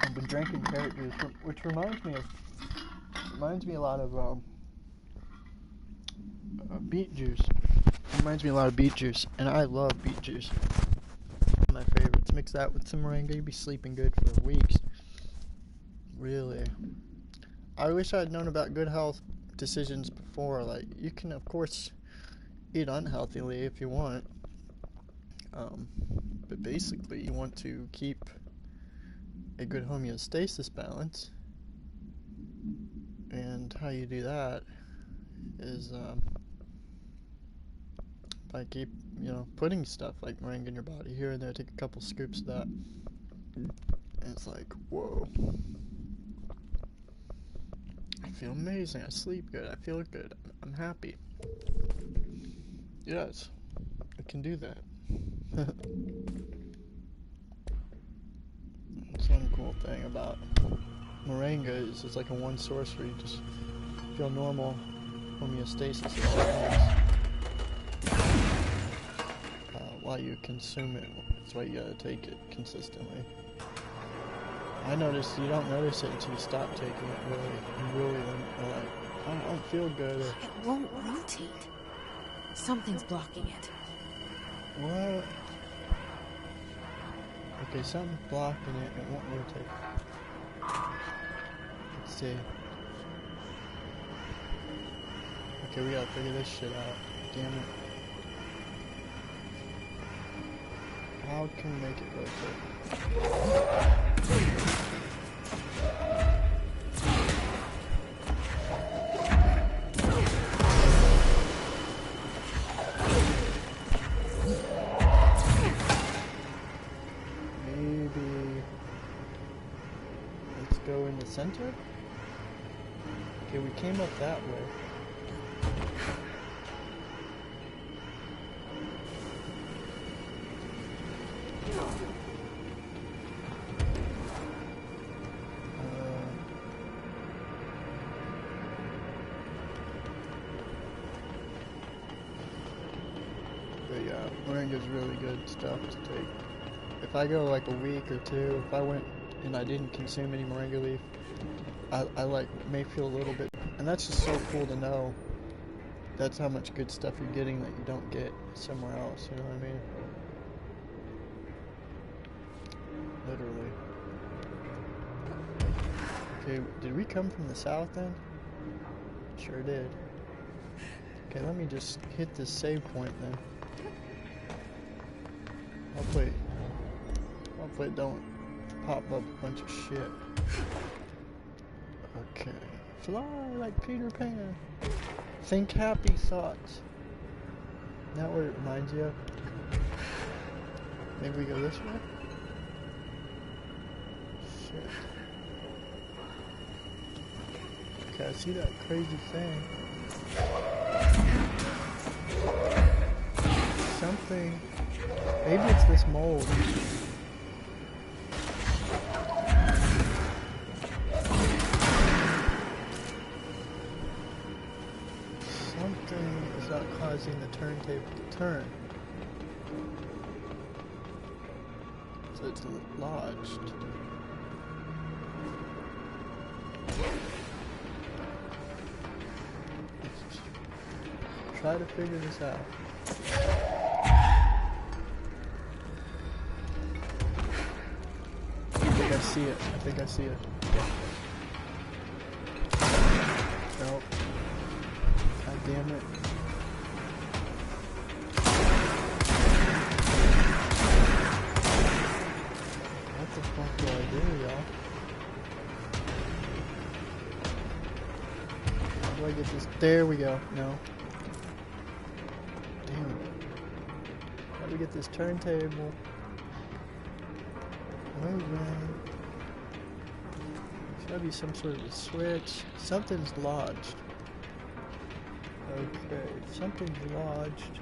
I've been drinking carrot juice, which reminds me a lot of beet juice. It reminds me a lot of beet juice, and I love beet juice. One of my favorites. Mix that with some moringa, you'll be sleeping good for weeks. Really. I wish I had known about good health decisions before. Like, you can of course eat unhealthily if you want, but basically you want to keep a good homeostasis balance, and how you do that is by putting stuff like moringa in your body here and there. Take a couple scoops of that, and it's like, whoa, I feel amazing, I sleep good, I feel good, I'm happy. Yes, I can do that. That's one cool thing about moringa is it's like a one source where you just feel normal homeostasis at all times while you consume it. That's why you gotta take it consistently. I noticed you don't notice it until you stop taking it. Really, like, I don't feel good. It won't rotate. Something's blocking it. What? Okay, something's blocking it. It won't rotate. Let's see. Okay, we gotta figure this shit out. Damn it. How can we make it rotate? Maybe let's go in the center? Okay, we came up that way. But yeah, moringa's really good stuff to take. If I go like a week or two, if I went and I didn't consume any moringa leaf, I like may feel a little bit, and that's just so cool to know. That's how much good stuff you're getting that you don't get somewhere else, you know what I mean? Literally. Okay, did we come from the south then? Sure did. Okay, let me just hit this save point then. Hopefully it don't pop up a bunch of shit. Okay. Fly like Peter Pan. Think happy thoughts. Isn't that what it reminds you of? Maybe we go this way? Shit. Okay, I see that crazy thing. Something. Maybe it's this mold. Something is not causing the turntable to turn. So it's lodged. Let's try to figure this out. I see it. I think I see it. Nope. God damn it. What the fuck do I do, y'all? How do I get this? There we go. No. Damn it. How do we get this turntable moving? There's gotta be some sort of a switch. Something's lodged. Okay, something's lodged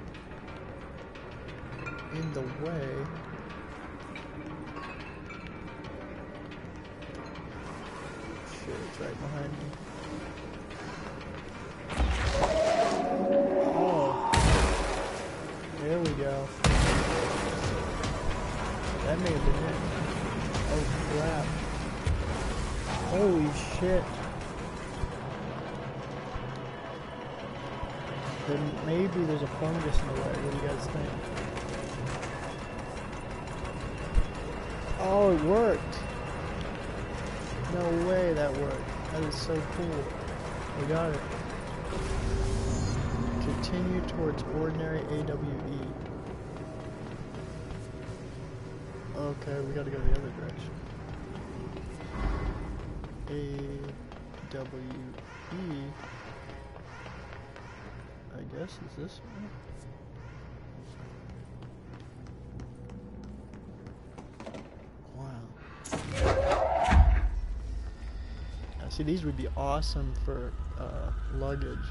in the way. Shit, it's right behind me. Oh, there we go. That may have been it. Oh crap. Holy shit. Then maybe there's a fungus in the way. What do you guys think? Oh, it worked! No way that worked. That is so cool. We got it. Continue towards ordinary AWE. Okay, we gotta go the other direction. AWE. I guess is this one? Wow. Now, see, these would be awesome for luggage.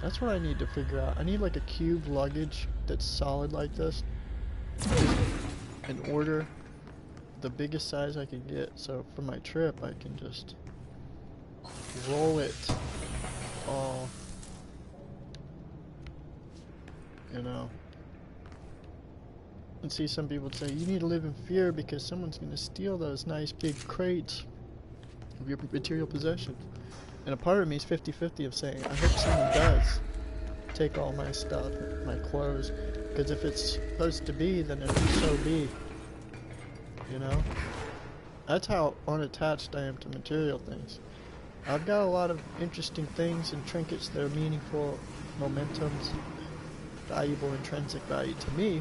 That's what I need to figure out. I need like a cube luggage that's solid like this. And order the biggest size I can get, so for my trip I can just roll it all, you know. And see, some people say you need to live in fear because someone's going to steal those nice big crates of your material possessions. And a part of me is 50-50 of saying I hope someone does take all my stuff, my clothes, because if it's supposed to be, then it'll so be. You know? That's how unattached I am to material things. I've got a lot of interesting things and trinkets that are meaningful, momentums, valuable intrinsic value to me,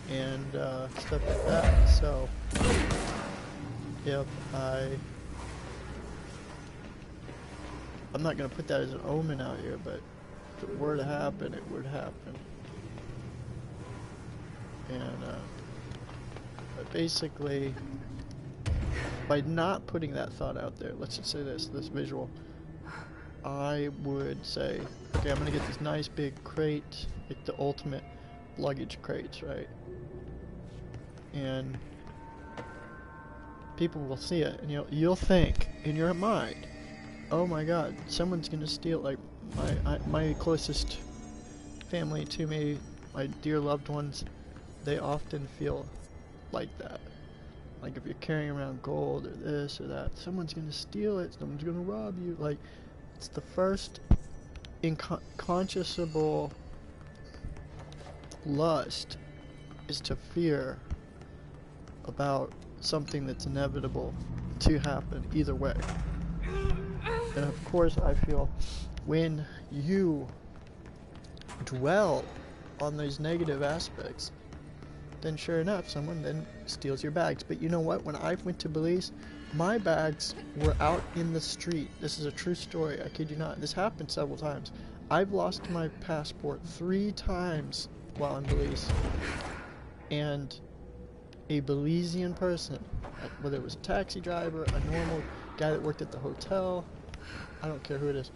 and stuff like that. So, if I'm not going to put that as an omen out here, but if it were to happen, it would happen. And, but basically, by not putting that thought out there, let's just say this visual, I would say, okay, I'm going to get this nice big crate, like the ultimate luggage crates, right? And people will see it, and you'll think in your mind, oh my god, someone's going to steal, like, my closest family to me, my dear loved ones, they often feel like that. Like if you're carrying around gold or this or that, someone's gonna steal it, someone's gonna rob you. Like, it's the first inconscionable lust is to fear about something that's inevitable to happen either way. And of course, I feel when you dwell on these negative aspects, then sure enough, someone then steals your bags. But you know what? When I went to Belize, my bags were out in the street. This is a true story. I kid you not. This happened several times. I've lost my passport 3 times while in Belize. And a Belizean person, whether it was a taxi driver, a normal guy that worked at the hotel, I don't care who it is,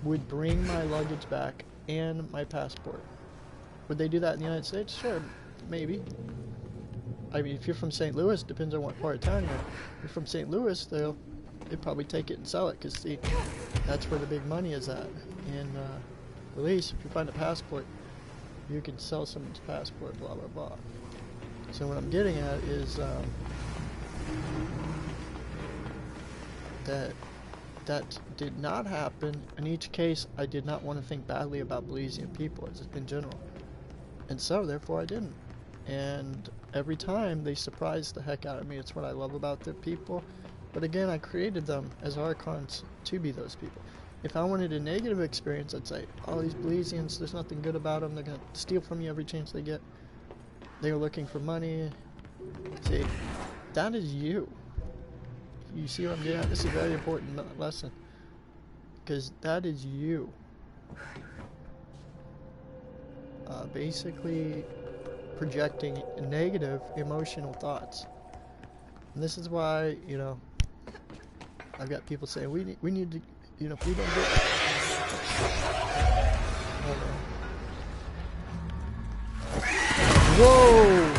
would bring my luggage back and my passport. Would they do that in the United States? Sure, maybe. I mean, if you're from St. Louis, depends on what part of town you're in. If you're from St. Louis, they'd probably take it and sell it, because see, that's where the big money is at. In Belize, if you find a passport, you can sell someone's passport, blah, blah, blah. So what I'm getting at is that did not happen. In each case, I did not want to think badly about Belizean people in general. And so, therefore, I didn't. And every time, they surprised the heck out of me. It's what I love about their people. But again, I created them as Archons to be those people. If I wanted a negative experience, I'd say, oh, these Belizeans, there's nothing good about them. They're going to steal from you every chance they get. They're looking for money. See, that is you. You see what I'm getting at? This is a very important lesson. Because that is you. Basically projecting negative emotional thoughts. And this is why, you know, I've got people saying, we need to, you know, if we don't get... Hold on. Whoa!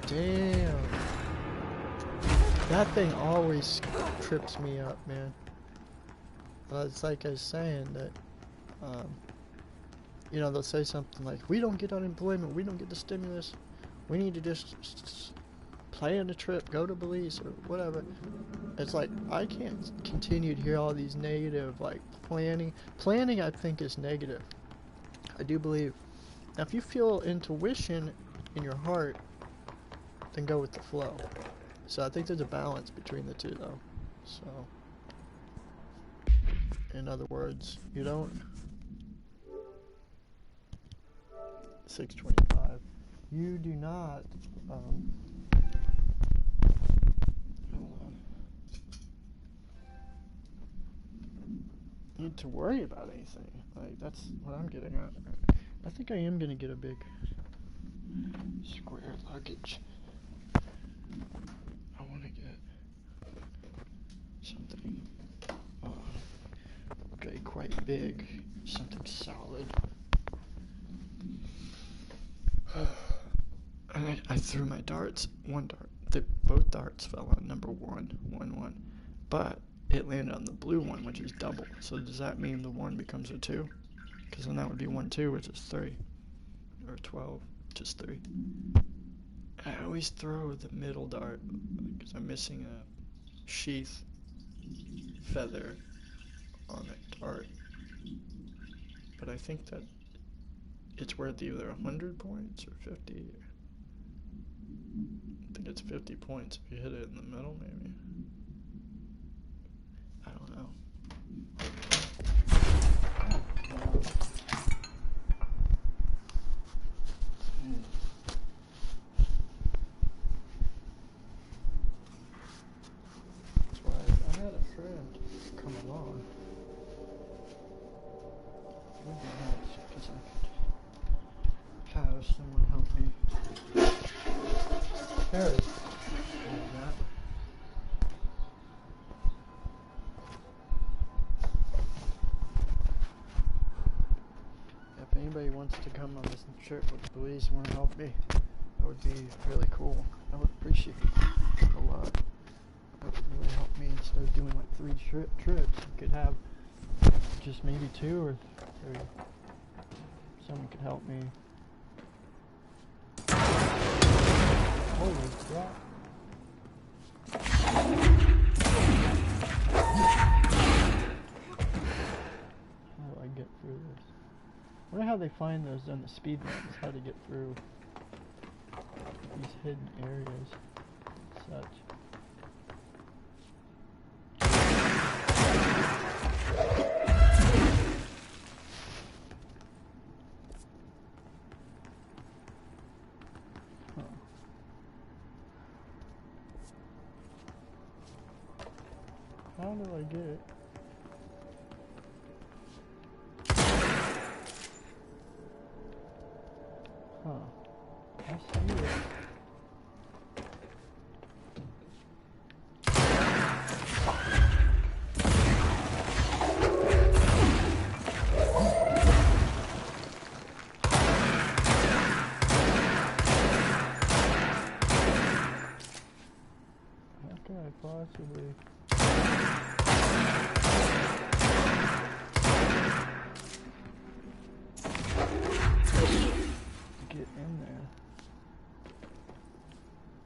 Damn. That thing always trips me up, man. It's like I was saying that, you know, they'll say something like, we don't get unemployment, we don't get the stimulus, we need to just plan a trip, go to Belize or whatever. It's like, I can't continue to hear all these negative, like, planning. Planning, I think, is negative. I do believe. Now, if you feel intuition in your heart, then go with the flow. So I think there's a balance between the two, though. So, in other words, you don't... 625. You do not, hold on. Need to worry about anything. Like, that's what I'm getting at. I think I am gonna get a big square luggage. I want to get something okay, quite big, something solid. I threw my darts, one dart, both darts fell on number 1, but it landed on the blue one, which is double. So does that mean the 1 becomes a 2? Because then that would be 1, 2, which is 3, or 12, which is 3. I always throw the middle dart because I'm missing a sheath feather on a dart. But I think that it's worth either 100 points or 50. I think it's 50 points if you hit it in the middle, maybe. I don't know. That's why I had a friend come along. It would be nice because I could have someone help me. There it is. If anybody wants to come on this trip with Belize and want to help me, that would be really cool. I would appreciate it a lot. That would really help me instead of doing like 3 trips. You could have just maybe 2 or 3. Someone could help me. Holy crap. How do I get through this? wonder how they find those on the speed runs, how to get through these hidden areas and such. How do I get it? Huh. I see it. How can I possibly... get in there?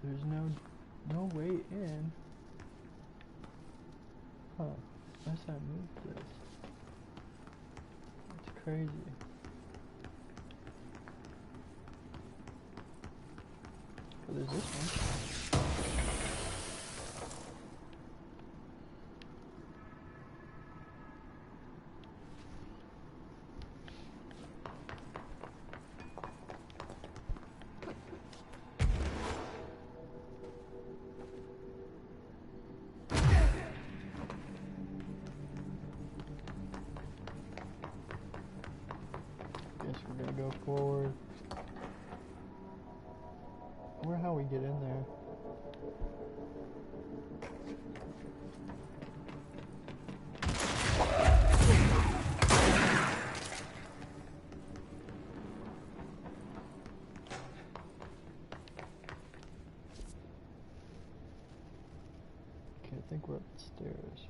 There's no way in. Huh. Unless I move this. That's crazy. Oh, there's this one. Guess we're gonna go forward. I wonder how we get in there. Okay, I think we're up the stairs.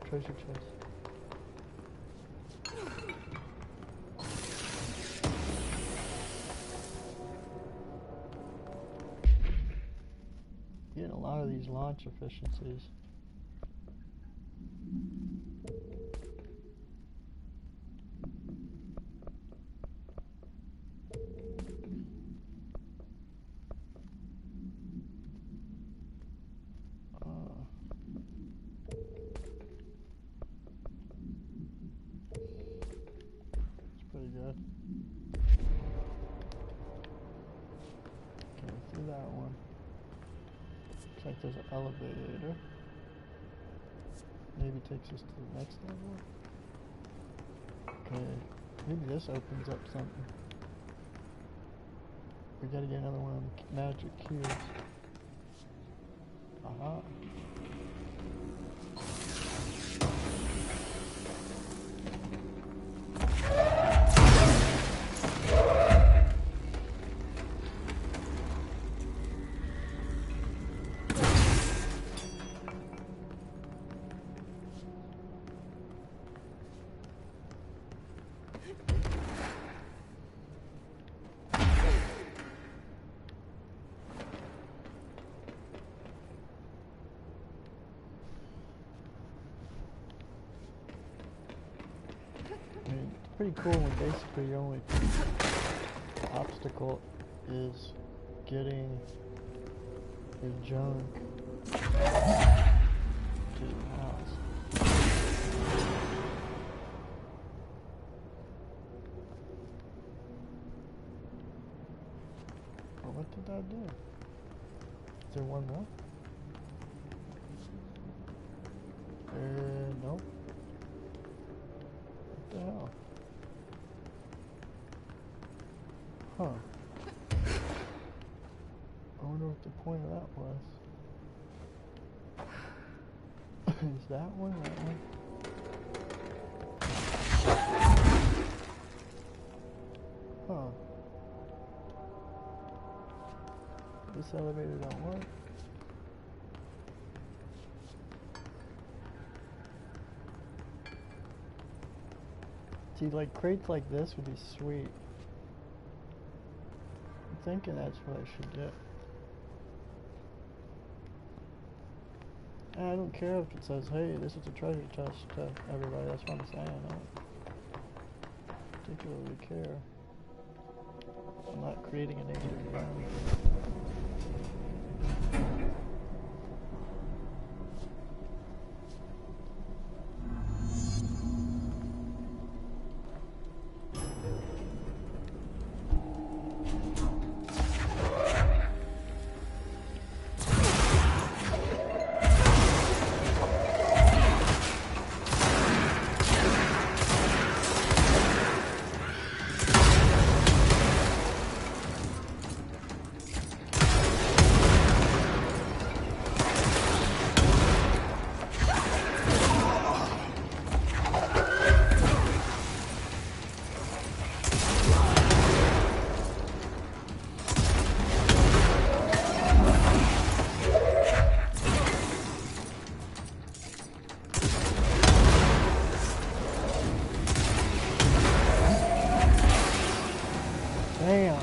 Treasure chest. Getting a lot of these launch efficiencies. Pretty good. Okay, through that one. Looks like there's an elevator. Maybe takes us to the next level. Okay, maybe this opens up something. We gotta get another one of the magic cubes. Aha. Pretty cool when basically your only obstacle is getting your junk to the house. Well, what did that do? Is there one more? Nope. What the hell? Huh. I wonder what the point of that was. Is that one? That one? Huh. This elevator don't work. See, like crates like this would be sweet. thinking that's what I should get. And I don't care if it says, hey, this is a treasure chest to everybody, that's what I'm saying. I don't particularly care. I'm not creating a negative environment. Damn.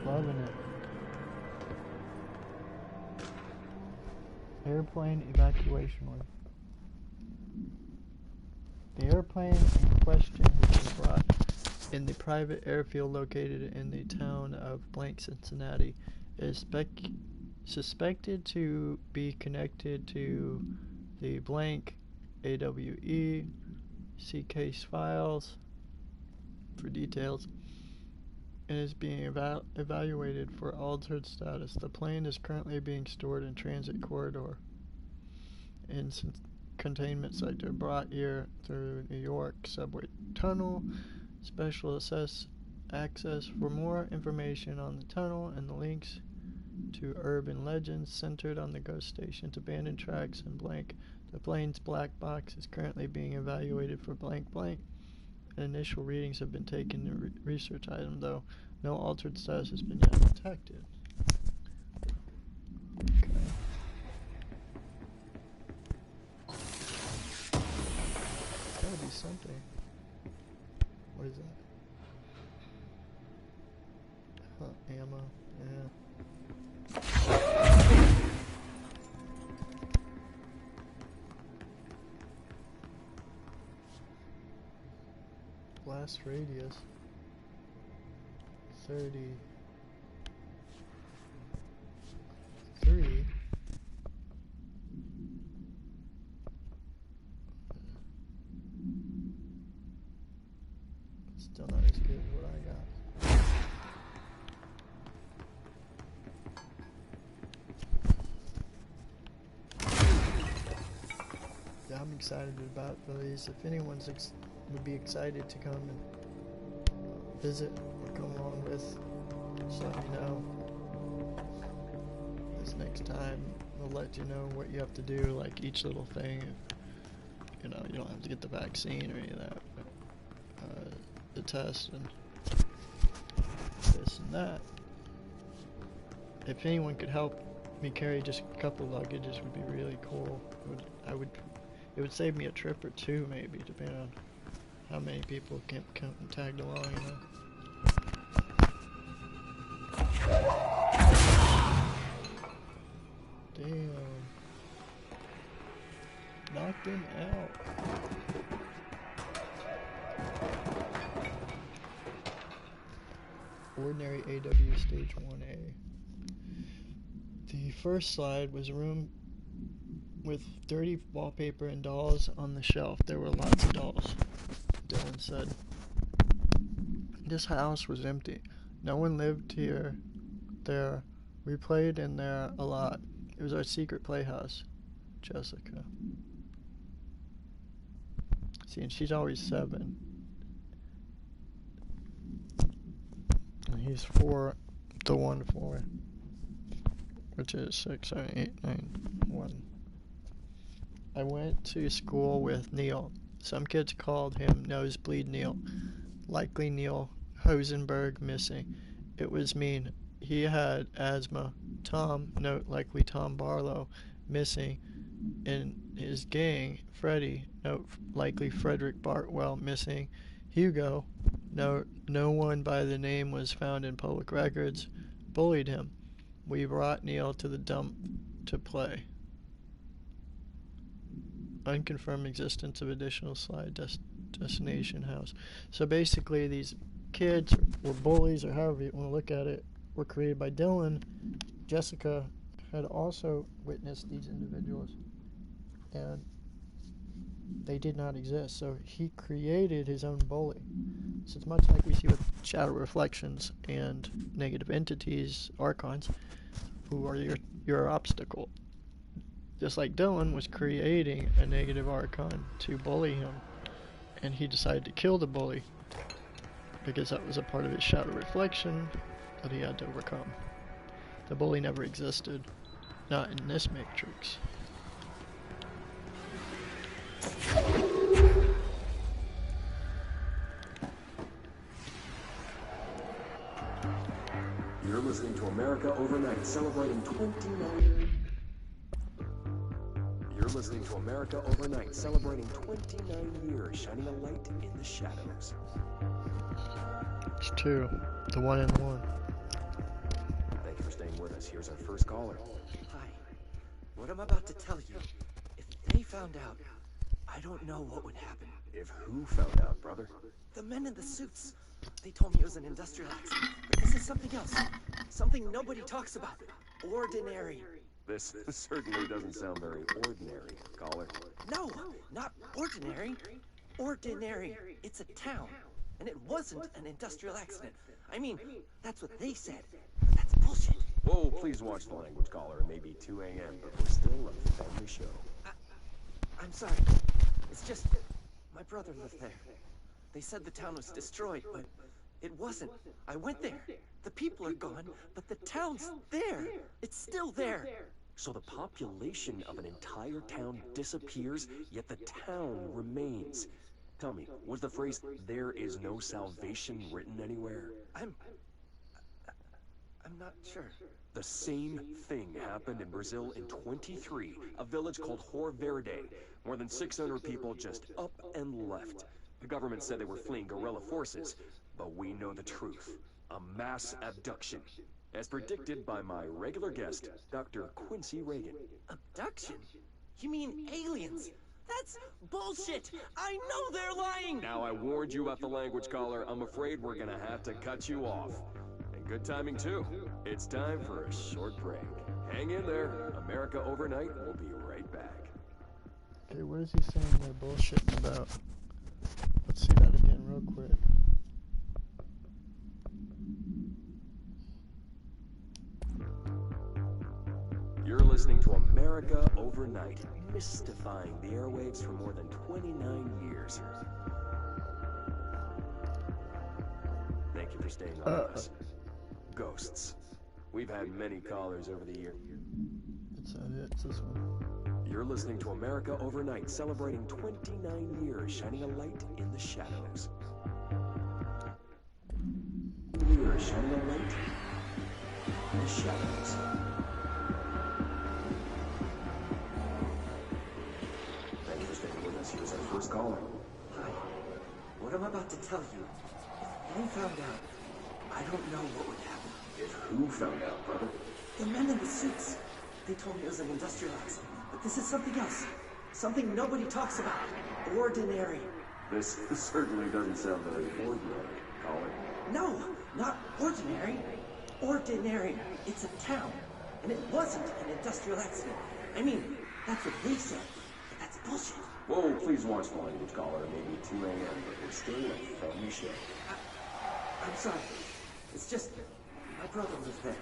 Loving it. Airplane evacuation order. The airplane in question has been brought in the private airfield located in the town of blank Cincinnati. It is suspected to be connected to the blank AWE. See case files for details. It is being evaluated for altered status. The plane is currently being stored in transit corridor in containment sector brought here through New York subway tunnel. Special access for more information on the tunnel and the links to urban legends centered on the ghost stations, abandoned tracks, and blank. The plane's black box is currently being evaluated for blank blank. Initial readings have been taken in research item, though no altered status has been yet detected. Okay. Gotta be something. What is that? Ammo. Yeah. Blast radius 30. Still not as good as what I got. Yeah, I'm excited about these. If anyone's would be excited to come and visit or come along with, just let me know. This next time, we'll let you know what you have to do, like each little thing. You know, you don't have to get the vaccine or any of that, but the test and this and that. If anyone could help me carry just a couple luggages, would be really cool. It would save me a trip or two, maybe, depending on how many people can come and tag along, you know. Damn. Knocked him out. Ordinary AW Stage 1A. The first slide was a room with dirty wallpaper and dolls on the shelf. There were lots of dolls, Dylan said. This house was empty. No one lived there. We played in there a lot. It was our secret playhouse, Jessica. See, and she's always 7. And he's 4, the 1-4, which is 6, 7, 8, 9, 1. I went to school with Neil. Some kids called him Nosebleed Neil. Likely Neil Hosenberg missing. It was mean. He had asthma. Tom, note likely Tom Barlow, missing. In his gang, Freddie, note likely Frederick Bartwell, missing. Hugo, No one by the name was found in public records. Bullied him. We brought Neil to the dump to play. Unconfirmed existence of additional slide destination house. So basically these kids or bullies or however you want to look at it were created by Dylan. Jessica had also witnessed these individuals and they did not exist. So he created his own bully. So it's much like we see with shadow reflections and negative entities, archons, who are your obstacle. Just like Dylan was creating a negative archon to bully him, and he decided to kill the bully because that was a part of his shadow reflection that he had to overcome. The bully never existed, not in this matrix. You're listening to America Overnight, celebrating 29. You're listening to America Overnight, celebrating 29 years, shining a light in the shadows. It's two, the one and one. Thank you for staying with us. Here's our first caller. Hi. What I'm about to tell you, if they found out, I don't know what would happen. If who found out, brother? The men in the suits. They told me it was an industrial accident, but this is something else. Something nobody talks about. Ordinary. This certainly doesn't sound very ordinary, caller. No, not ordinary. Ordinary. It's a town. And it wasn't an industrial accident. I mean, that's what they said. But that's bullshit. Whoa, please watch the language, caller. It may be 2 a.m., but we're still a family show. I'm sorry. It's just, my brother lived there. They said the town was destroyed, but it wasn't. I went there. The people are gone, but the town's there. It's still there. So the population of an entire town disappears, yet the town remains. Tell me, was the phrase, "there is no salvation," written anywhere? I'm not sure. The same thing happened in Brazil in 23, a village called Hor Verde. More than 600 people just up and left. The government said they were fleeing guerrilla forces, but we know the truth. A mass abduction, as predicted by my regular guest, Dr. Quincy Reagan. Abduction? You mean aliens? That's bullshit! I know they're lying! Now, I warned you about the language, caller. I'm afraid we're gonna have to cut you off. And good timing, too. It's time for a short break. Hang in there. America Overnight will be right back. Okay, what is he saying they're bullshitting about? Let's see that again real quick. You're listening to America Overnight, mystifying the airwaves for more than 29 years. Thank you for staying on with us. Ghosts. We've had many callers over the years. It's this one. You're listening to America Overnight, celebrating 29 years, shining a light in the shadows. Years shining a light in the shadows. Thank you for staying with us. Here's our first caller. Hi. What I'm about to tell you, if they found out, I don't know what would happen. If who found out, brother? The men in the suits. They told me it was an industrial accident. But this is something else. Something nobody talks about. Ordinary. This certainly doesn't sound very ordinary, caller. No, not ordinary. Ordinary. It's a town. And it wasn't an industrial accident. I mean, that's what they said. But that's bullshit. Whoa, please watch the language, caller. It may be 2 a.m., but we're still a family show. I'm sorry. It's just, my brother lived there.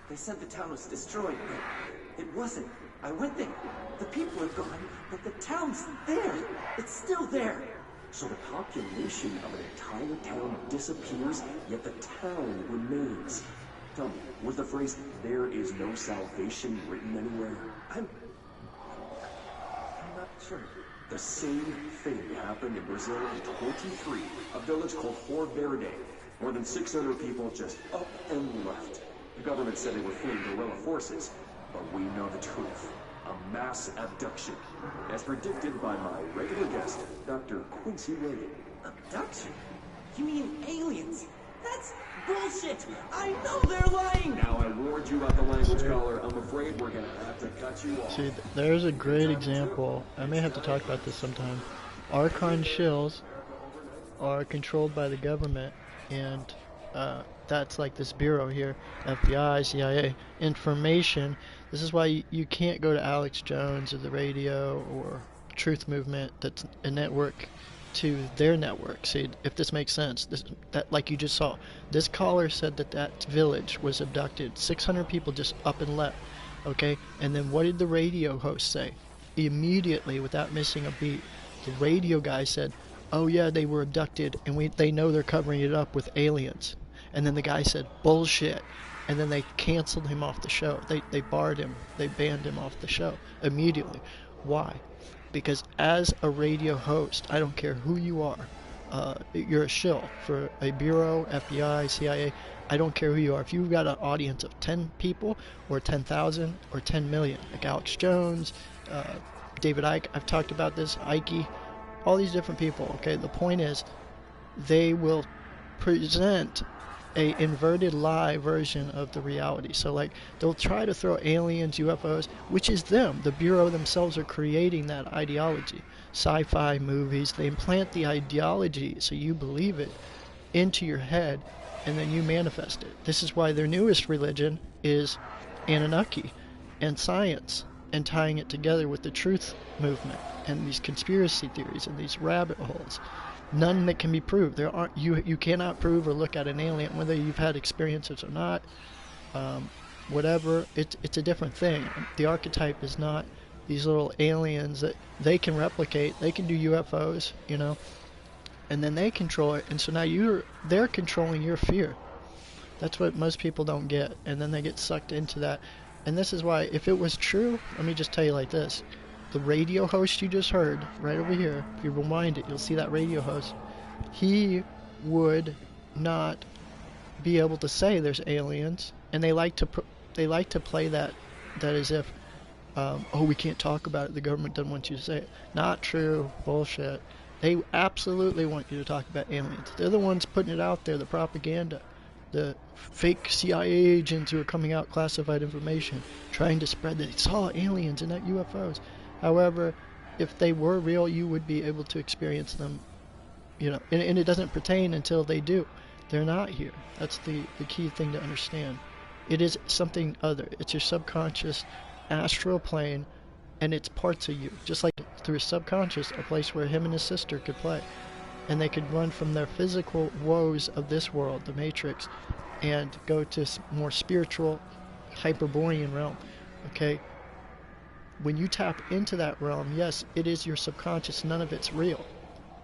They said the town was destroyed, but it wasn't. I went there. The people are gone, but the town's there. It's still there. So the population of an entire town disappears, yet the town remains. Tell me, was the phrase, "there is no salvation," written anywhere? I'm not sure. The same thing happened in Brazil in 23, a village called Hor Verde. More than 600 people just up and left. The government said they were fleeing guerrilla forces, but we know the truth. A mass abduction, as predicted by my regular guest, Dr. Quincy Reagan. Abduction? You mean aliens? That's bullshit! I know they're lying! Now I warned you about the language caller. I'm afraid we're gonna have to cut you off. See, there's a great example. I may have to talk about this sometime. Archon shills are controlled by the government, and that's like this bureau here, FBI, CIA, information. This is why you can't go to Alex Jones or the radio or Truth Movement, that's a network, to their network. See, if this makes sense, that like you just saw, this caller said that village was abducted. 600 people just up and left. Okay, and then what did the radio host say? Immediately, without missing a beat, the radio guy said, "Oh yeah, they were abducted, and they know they're covering it up with aliens." And then the guy said, "Bullshit." And then they canceled him off the show. They barred him. They banned him off the show immediately. Why? Because as a radio host, I don't care who you are, you're a shill for a bureau, FBI, CIA. I don't care who you are. If you've got an audience of 10 people or 10,000 or 10 million, like Alex Jones, David Icke, I've talked about this, Ike, all these different people, okay? The point is, they will present a inverted lie version of the reality. So like, they'll try to throw aliens, UFOs, which is them. The Bureau themselves are creating that ideology. Sci-fi movies, they implant the ideology so you believe it into your head, and then you manifest it. This is why their newest religion is Anunnaki and science, and tying it together with the truth movement and these conspiracy theories and these rabbit holes. None that can be proved. There aren't, you cannot prove or look at an alien, whether you've had experiences or not. Whatever, it's a different thing. The archetype is not these little aliens that they can replicate. They can do UFOs, you know, and then they control it. And so now they're controlling your fear. That's what most people don't get, and then they get sucked into that. And this is why, if it was true, let me just tell you like this. The radio host you just heard, right over here, if you rewind it, you'll see that radio host. He would not be able to say there's aliens, and they like to play that as if, oh, we can't talk about it, the government doesn't want you to say it. Not true, bullshit. They absolutely want you to talk about aliens. They're the ones putting it out there, the propaganda. The fake CIA agents who are coming out classified information, trying to spread that they saw aliens and not UFOs. However, if they were real, you would be able to experience them, you know, and it doesn't pertain until they do. They're not here. That's the key thing to understand. It is something other. It's your subconscious astral plane, and it's parts of you. Just like through his subconscious, a place where him and his sister could play. And they could run from their physical woes of this world, the Matrix, and go to more spiritual, Hyperborean realm, okay? When you tap into that realm, yes, it is your subconscious, none of it's real,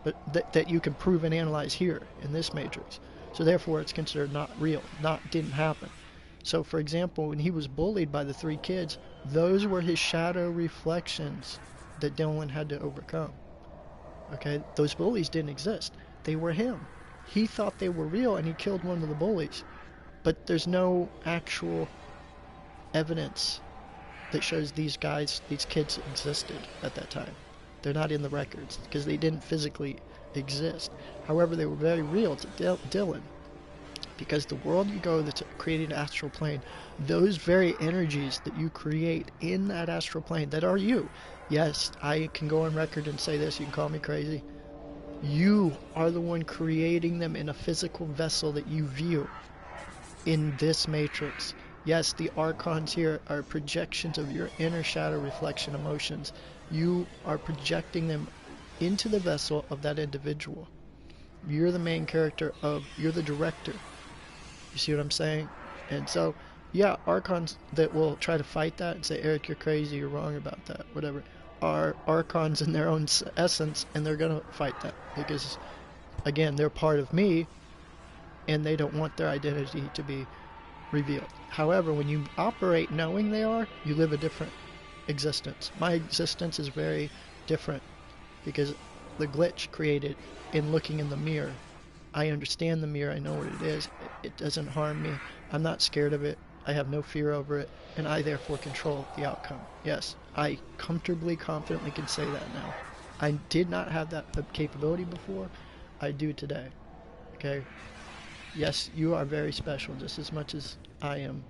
but that you can prove and analyze here in this Matrix. So therefore it's considered not real, didn't happen. So for example, when he was bullied by the 3 kids, those were his shadow reflections that Dylan had to overcome. Okay, those bullies didn't exist. They were him. He thought they were real, and he killed one of the bullies. But there's no actual evidence that shows these kids existed at that time. They're not in the records, because they didn't physically exist. However, they were very real to Dylan. Because the world you go that's created an astral plane, those very energies that you create in that astral plane that are you. Yes, I can go on record and say this, you can call me crazy. You are the one creating them in a physical vessel that you view in this Matrix. Yes, the archons here are projections of your inner shadow reflection emotions. You are projecting them into the vessel of that individual. You're the main character you're the director. You see what I'm saying? And so, yeah, archons that will try to fight that and say, Eric, you're crazy, you're wrong about that, whatever, are archons in their own essence, and they're going to fight that because, again, they're part of me, and they don't want their identity to be revealed. However, when you operate knowing they are, you live a different existence. My existence is very different because the glitch created in looking in the mirror. I understand the mirror, I know what it is, it doesn't harm me, I'm not scared of it, I have no fear over it, and I therefore control the outcome. Yes, I comfortably, confidently can say that now. I did not have that capability before, I do today. Okay? Yes, you are very special, just as much as I am.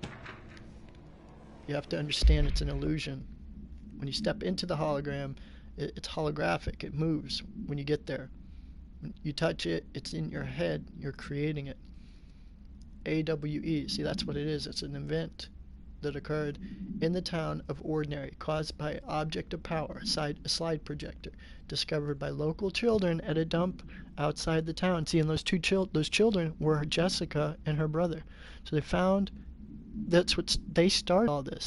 You have to understand it's an illusion. When you step into the hologram, it's holographic. It moves when you get there. When you touch it, it's in your head. You're creating it. AWE, see, that's what it is. It's an event that occurred in the town of Ordinary, caused by object of power, a slide projector, discovered by local children at a dump outside the town. See, and those children were Jessica and her brother. So they found, they started all this.